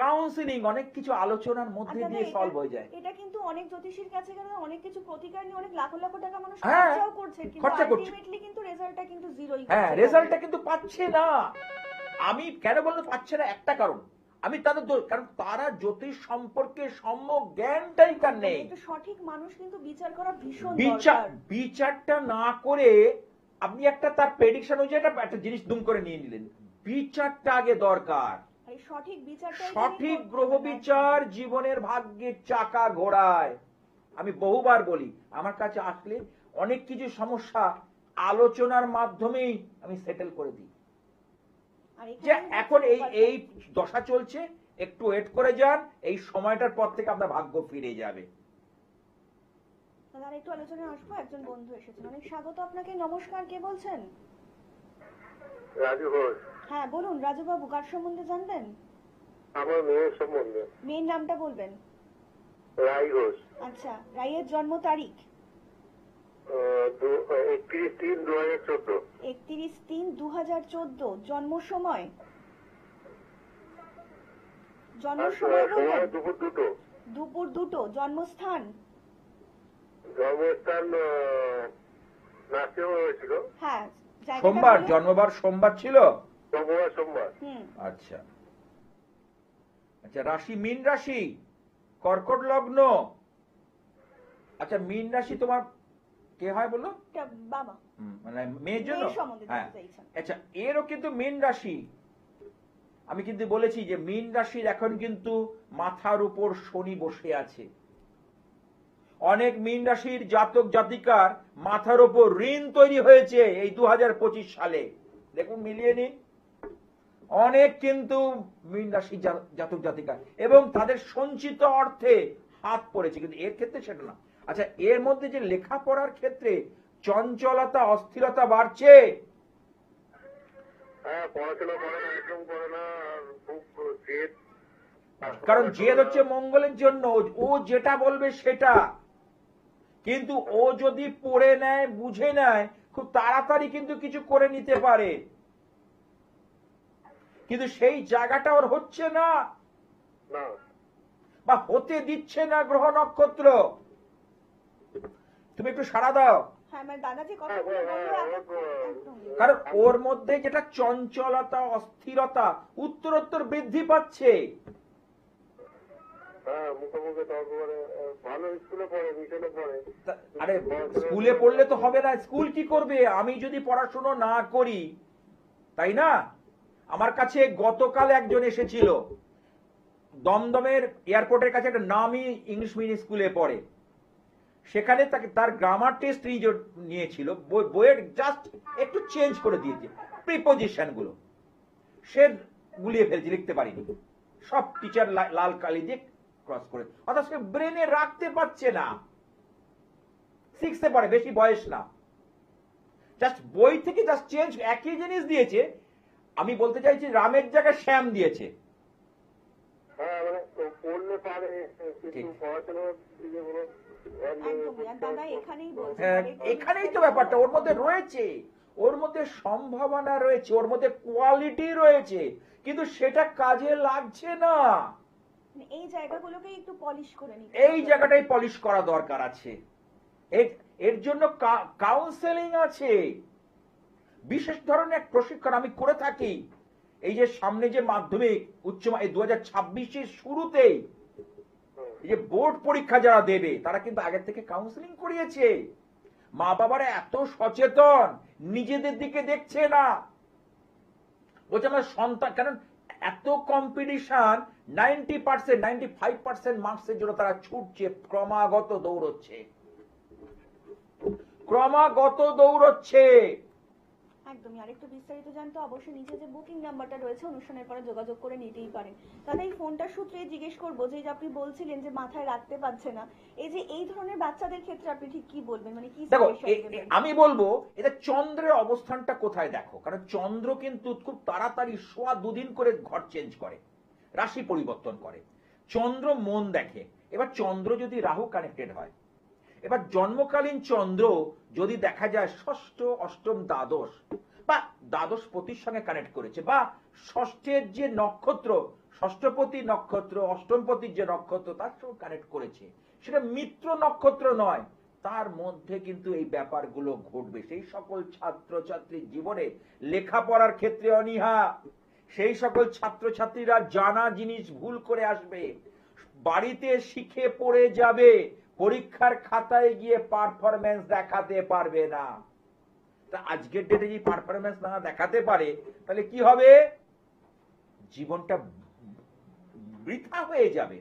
কাউন্সিলিং, অনেক কিছু আলোচনার আর মধ্যে দাদা, দিয়ে সলভ হয়ে যায়। এটা কিন্তু অনেক জ্যোতিষীর কাছে গেলে অনেক কিছু প্রতিকার নিয়ে অনেক লাখ লাখ টাকা মানুষ হ্যাঁ, খরচাও করছে, কিন্তু খরচা করছে। আলটিমেটলি কিন্তু রেজাল্টটা কিন্তু জিরোই। হ্যাঁ, রেজাল্টটা কিন্তু পাচ্ছে না। আমি কেন বলতে পারছে না, একটা কারণ, আমি তাদের কারণ তারা জ্যোতিষ সম্পর্কে সম্যক জ্ঞানটাই তার নেই। একটু সঠিক মানুষ কিন্তু বিচার করা ভীষণ দরকার। বিচারটা না করে আপনি একটা তার প্রেডিকশন অনুযায়ী একটা জিনিস দুম করে নিয়ে নিলেন। বিচারটা আগে দরকার। এই সঠিক বিচারটা সঠিক গ্রহ বিচার জীবনের ভাগ্যের চাকা ঘোরায়। আমি বহুবার বলি, আমার কাছে আসলে অনেক কিছু সমস্যা আলোচনার মাধ্যমেই আমি সেটেল করে দিই। যে এখন এই দশা চলছে, একটু ওয়েট করে যান, এই সময়টার পর থেকে আপনার ভাগ্য ফিরে যাবে। দাদা, একটু আলোচনায় আসবো। একজন বন্ধু এসেছেন, অনেক স্বাগত আপনাকে। নমস্কার, কে বলছেন? রাজু ঘোষ। হ্যাঁ বলুন রাজু বাবু, কার সম্বন্ধে জানবেন? আমার মেয়ের সম্বন্ধে। মেয়ের নামটা বলবেন। রাই ঘোষ। আচ্ছা, রাইয়ের জন্ম তারিখ? 31/3/2014। 31/3/2014। জন্ম সময়? জন্ম সময় বলবেন? দুপুর 2টো। দুপুর 2টো। জন্মস্থান? জন্মস্থান নাসিমে হয়েছিল। হ্যাঁ, জায়গাটা সোমবার, বলুন। জন্মবার সোমবার ছিল। সোমবার। আচ্ছা আচ্ছা, রাশি মীন রাশি, কর্কট লগ্ন। আচ্ছা, মীন রাশি তোমার কে হয় বলো? এটা বাবা। মানে মেয়ের জন্য? মেয়ের সম্বন্ধে হ্যাঁ। জানতে চাইছেন। আচ্ছা, এরও কিন্তু মীন রাশি। আমি কিন্তু বলেছি যে মীন রাশির এখন কিন্তু মাথার উপর শনি বসে আছে। অনেক মীন রাশির জাতক জাতিকার মাথার উপর ঋণ তৈরি হয়েছে এই 2025 সালে। দেখুন, মিলিয়ে নিন। অনেক কিন্তু মীন রাশি জাতক জাতিকা, এবং তাদের সঞ্চিত অর্থে হাত পড়েছে, কিন্তু এর ক্ষেত্রে সেটা না। আচ্ছা, এর মধ্যে যে লেখাপড়ার ক্ষেত্রে চঞ্চলতা, অস্থিরতা বাড়ছে। হ্যাঁ, পড়াশোনা করে না, একদম করে না, আর খুব জেদ। কারণ জেদ হচ্ছে মঙ্গলের জন্য, ও যেটা বলবে সেটা। কিন্তু ও যদি পড়ে নেয়, বুঝে নেয়, খুব তাড়াতাড়ি কিন্তু কিছু করে নিতে পারে, কিন্তু সেই জায়গাটা ওর হচ্ছে না, না। বা হতে দিচ্ছে না গ্রহ নক্ষত্র। তুমি একটু সাড়া দাও। হ্যাঁ, মানে দাদা যে কথাগুলো বললো একদম। কারণ ওর মধ্যে যেটা চঞ্চলতা, অস্থিরতা উত্তরোত্তর বৃদ্ধি পাচ্ছে। হ্যাঁ, মুখে মুখে তর্ক করে। ভালো স্কুলে পড়ে, মিশনে পড়ে। আরে স্কুলে পড়লে তো হবে না, স্কুল কি করবে আমি যদি পড়াশোনা না করি, তাই না? আমার কাছে গতকাল একজন এসেছিল, দমদমের এয়ারপোর্টের কাছে একটা নামি ইংলিশ মিডিয়াম স্কুলে পড়ে। সেখানে তাকে তার গ্রামার টেস্ট নিয়েছিল, বইয়ের জাস্ট একটু চেঞ্জ করে দিয়েছে প্রিপোজিশন গুলো, সে গুলিয়ে ফেলছে, লিখতে পারিনি। সব টিচার লাল কালি দিয়ে ক্রস করে, অর্থাৎ সে ব্রেনে রাখতে পারছে না। 6 পড়ে, বেশি বয়স না। জাস্ট বই থেকে জাস্ট চেঞ্জ, একই জিনিস দিয়েছে। আমি বলতে চাইছি রামের জায়গায় শ্যাম দিয়েছে। হ্যাঁ, মানে পড়লে পারে, কিন্তু পড়াশোনার দিকে কোনো একদমই। আর দাদা এখানেই বলছে, হ্যাঁ, আরেকটু এখানেই তো ব্যাপারটা, ওর মধ্যে রয়েছে, ওর মধ্যে সম্ভাবনা রয়েছে, ওর মধ্যে কোয়ালিটি রয়েছে, কিন্তু সেটা কাজে লাগছে না। এই জায়গাগুলোকে একটু পলিশ করে নিতে এই জায়গাটাই পলিশ করা দরকার আছে। এর জন্য কাউন্সেলিং আছে, বিশেষ ধরনের এক প্রশিক্ষণ আমি করে থাকি। এই যে সামনে যে মাধ্যমিক, উচ্চ 2026-এর শুরুতেই এই যে বোর্ড পরীক্ষা যারা দেবে, তারা কিন্তু আগের থেকে কাউন্সেলিং করিয়েছে। মা বাবারা এত সচেতন, নিজেদের দিকে দেখছে না, বলছে আমার সন্তান, কারণ এত কম্পিটিশন, 90%, 95% মার্কসের জন্য তারা ছুটছে, ক্রমাগত দৌড়চ্ছে। একদমই। আরেকটু বিস্তারিত জানতে অবশ্যই নিচে যে বুকিং নাম্বারটা রয়েছে অনুষ্ঠানের পরে যোগাযোগ করে নিতেই পারেন। দাদা, এই ফোনটার সূত্রে জিজ্ঞেস করবো যে আপনি বলছিলেন যে মাথায় রাখতে পারছে না, এই যে এই ধরনের বাচ্চাদের ক্ষেত্রে আপনি ঠিক কি বলবেন, মানে কি দেখো, suggestion দেবেন? আমি বলবো এটা চন্দ্রের অবস্থানটা কোথায় দেখো, কারণ চন্দ্র কিন্তু খুব তাড়াতাড়ি 1.5-2 দিন করে ঘর চেঞ্জ করে, রাশি পরিবর্তন করে। চন্দ্র মন দেখে। এবার চন্দ্র যদি রাহু কানেক্টেড হয়, এবার জন্মকালীন চন্দ্র যদি দেখা যায় ষষ্ঠ, অষ্টম, দ্বাদশ বা দ্বাদশ পতির সঙ্গে কানেক্ট করেছে, বা ষষ্ঠের যে নক্ষত্র ষষ্ঠপতি নক্ষত্র, অষ্টমপতির যে নক্ষত্র তার সঙ্গে কানেক্ট করেছে, সেটা মিত্র নক্ষত্র নয়, তার মধ্যে কিন্তু এই ব্যাপারগুলো ঘটবে। সেই সকল ছাত্রছাত্রীর জীবনে লেখাপড়ার ক্ষেত্রে অনীহা, সেই সকল ছাত্রছাত্রীরা জানা জিনিস ভুল করে আসবে, বাড়িতে শিখে পড়ে যাবে, পরীক্ষার খাতায় গিয়ে পারফরম্যান্স দেখাতে পারবে না। তা আজকের ডেটে যদি পারফরম্যান্স না দেখাতে পারে তাহলে কি হবে? জীবনটা বৃথা হয়ে যাবে।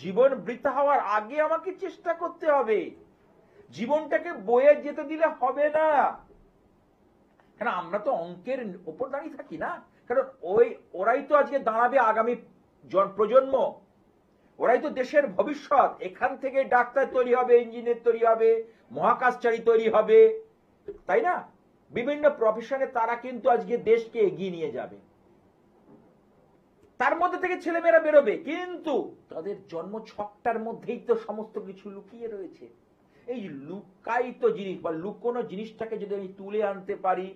জীবন বৃথা হওয়ার আগে আমাকে চেষ্টা করতে হবে, জীবনটাকে বয়ে যেতে দিলে হবে না। কারণ আমরা তো অঙ্কের উপর দাঁড়িয়ে থাকি না, কারণ ওরাই তো আজকে দাঁড়াবে আগামী প্রজন্ম, ওরাই তো দেশের ভবিষ্যৎ। এখান থেকে ডাক্তার তৈরি হবে, ইঞ্জিনিয়ার তৈরি হবে, মহাকাশচারী তৈরি হবে, তাই না? বিভিন্ন প্রফেশনে তারা কিন্তু আজকে দেশকে এগিয়ে নিয়ে যাবে। তার মধ্যে থেকে ছেলেমেয়েরা বেরোবে, কিন্তু তাদের জন্ম ছকটার মধ্যেই তো সমস্ত কিছু লুকিয়ে রয়েছে। এই লুকায়িত জিনিস বা লুকোনো জিনিসটাকে যদি আমি তুলে আনতে পারি,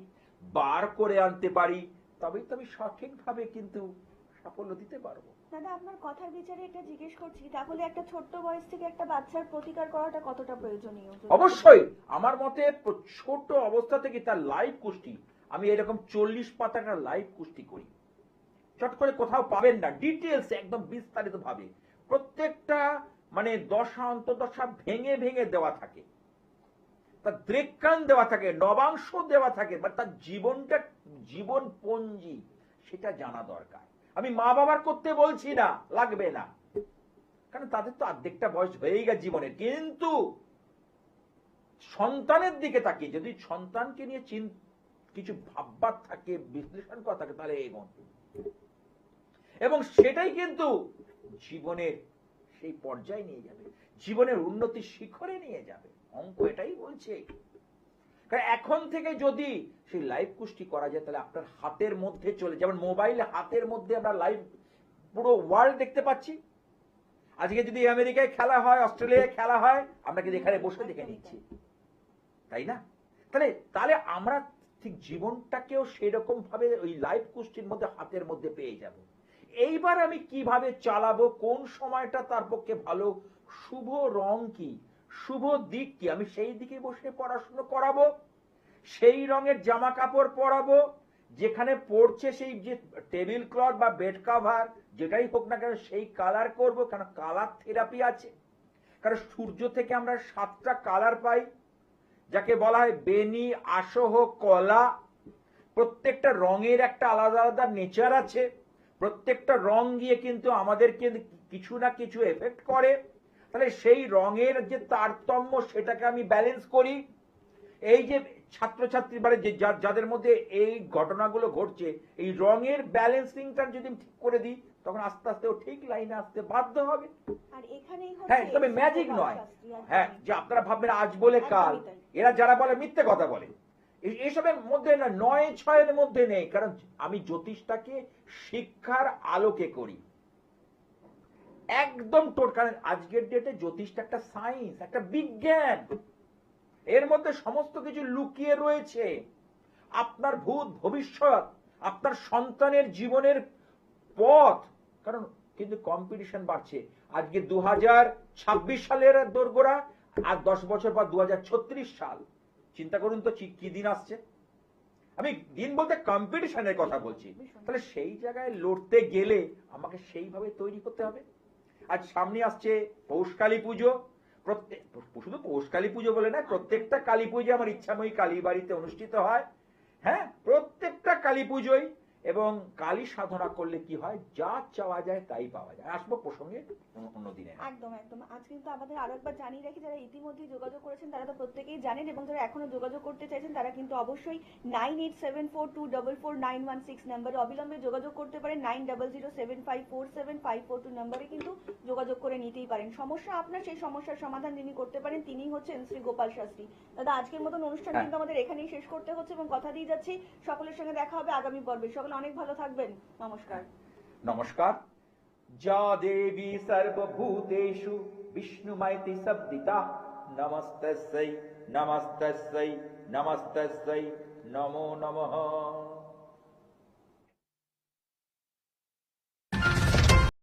বার করে আনতে পারি, তবেই তো আমি সঠিকভাবে কিন্তু সাফল্য দিতে পারবো। দাদা, আপনার কথার বিচারে এটা জিজ্ঞেস করছি, তাহলে একটা ছোট্ট বয়স থেকে একটা বাচ্চার প্রতিকার করাটা কতটা প্রয়োজনীয়? অবশ্যই আমার মতে ছোট অবস্থা থেকে তার লাইভ কুষ্টি, আমি এরকম 40 পাতার লাইভ কুষ্টি করি, চট করে কোথাও পাবেন না, ডিটেলস একদম বিস্তারিত ভাবে প্রত্যেকটা মানে দশা অন্তর্দশা ভেঙে ভেঙে দেওয়া থাকে, তার দ্রেকান দেওয়া থাকে, নবাংশ দেওয়া থাকে, বা তার জীবনটা জীবন পঞ্জি সেটা জানা দরকার। আমি মা বাবার করতে বলছি না, লাগবে না, কারণ তাদের তো অর্ধেকটা বয়স হয়েই গেছে জীবনের। কিন্তু সন্তানের দিকে তাকিয়ে যদি সন্তানকে নিয়ে কিছু ভাববার থাকে, বিশ্লেষণ করা থাকে, তাহলে এগোন, এবং সেটাই কিন্তু জীবনের সেই পর্যায়ে নিয়ে যাবে, জীবনের উন্নতি শিখরে নিয়ে যাবে। অঙ্ক এটাই বলছে। এখন থেকে যদি সেই লাইভ কুষ্টি করা যায়, তাহলে আপনার হাতের মধ্যে চলে, যেমন মোবাইলে হাতের মধ্যে আমরা লাইভ পুরো ওয়ার্ল্ড দেখতে পাচ্ছি। আজকে যদি আমেরিকায় খেলা হয়, অস্ট্রেলিয়ায় খেলা হয়, আমরা কিন্তু এখানে বসে দেখে নিচ্ছি, তাই না? তাহলে আমরা ঠিক জীবনটাকেও সেরকম ভাবে ওই লাইভ কুষ্টির মধ্যে হাতের মধ্যে পেয়ে যাব। এইবার আমি কিভাবে চালাবো, কোন সময়টা তার পক্ষে ভালো, শুভ রং কি, শুভ দিক কি, আমি সেই দিকে বসে পড়াশোনা করাবো, সেই রঙের জামা কাপড় পরাবো, যেখানে পড়ছে সেই যে টেবিল ক্লথ বা বেড কভার যেটাই হোক না কেন সেই কালার করব, কারণ কালার থেরাপি আছে। কারণ সূর্য থেকে আমরা 7টা কালার পাই, যাকে বলা হয় বেনি, আসহ, কলা। প্রত্যেকটা রঙের একটা আলাদা আলাদা নেচার আছে, প্রত্যেকটা রং গিয়ে কিন্তু আমাদেরকে কিছু না কিছু এফেক্ট করে। তাহলে সেই রঙের যে তারতম্য সেটাকে আমি ব্যালেন্স করি। এই যে ছাত্রছাত্রী মানে যাদের মধ্যে এই ঘটনাগুলো ঘটছে, এই রঙের ব্যালেন্সিংটা যদি ঠিক করে দিই, তখন আস্তে আস্তে ও ঠিক লাইনে আসতে বাধ্য হবে। আর এখানেই হ্যাঁ, তবে ম্যাজিক নয়। হ্যাঁ, যে আপনারা ভাববেন আজ বলে কাল, এরা যারা বলে মিথ্যে কথা বলে, এইসবের মধ্যে না, 9-6 মধ্যে নেই। কারণ আমি জ্যোতিষটাকে শিক্ষার আলোকে করি, একদম কারণ আজকের ডেটে জ্যোতিষটা একটা সায়েন্স, একটা বিজ্ঞান, এর মধ্যে সমস্ত কিছু লুকিয়ে রয়েছে। আপনার ভূত ভবিষ্যৎ, আপনার সন্তানের জীবনের পথ, কারণ কিন্তু কম্পিটিশন বাড়ছে। আজকে 2026 সালের দোরগোড়া, আর 10 বছর পর 2036 সাল। চিন্তা করুন তো কি দিন আসছে। আমি দিন বলতে কম্পিটিশনের কথা বলছি। তাহলে সেই জায়গায় লড়তে গেলে আমাকে সেইভাবে তৈরি করতে হবে। আজ সামনে আসছে পৌষকালী পুজো, শুধু পৌষকালী পুজো বলে না, প্রত্যেকটা কালী পুজো আমার ইচ্ছাময়ী কালী বাড়িতে অনুষ্ঠিত হয়। হ্যাঁ, প্রত্যেকটা কালী পুজোই, এবং কালী সাধনা করলে কি হয়, যা চাওয়া যায় তাই পাওয়া যায়। আসবো প্রসঙ্গে অন্যদিনে। একদম একদম। আজ কিন্তু আমাদের আরো একবার জানিয়ে রাখি, যারা ইতিমধ্যে যোগাযোগ করেছেন তারা তো প্রত্যেকেই জানেন, এবং যারা এখনো যোগাযোগ করতে চাইছেন তারা কিন্তু অবশ্যই 9874244916 নম্বরে অবিলম্বে যোগাযোগ করতে পারেন। 9007547542 নম্বরে কিন্তু যোগাযোগ করে নিতেই পারেন। সমস্যা আপনার, সেই সমস্যার সমাধান যিনি করতে পারেন তিনি হচ্ছেন শ্রী গোপাল শাস্ত্রী। দাদা, আজকের মতন অনুষ্ঠান কিন্তু আমাদের এখানেই শেষ করতে হচ্ছে, এবং কথা দিয়ে যাচ্ছি সকলের সঙ্গে দেখা হবে আগামী পর্বে। সকলে অনেক ভালো থাকবেন। নমস্কার। নমস্কার। যা দেবী সর্বভূতেষু বিষ্ণুমাইতি শব্দিতা, নমস্তস্যৈ নমস্তস্যৈ নমস্তস্যৈ নমো নমঃ।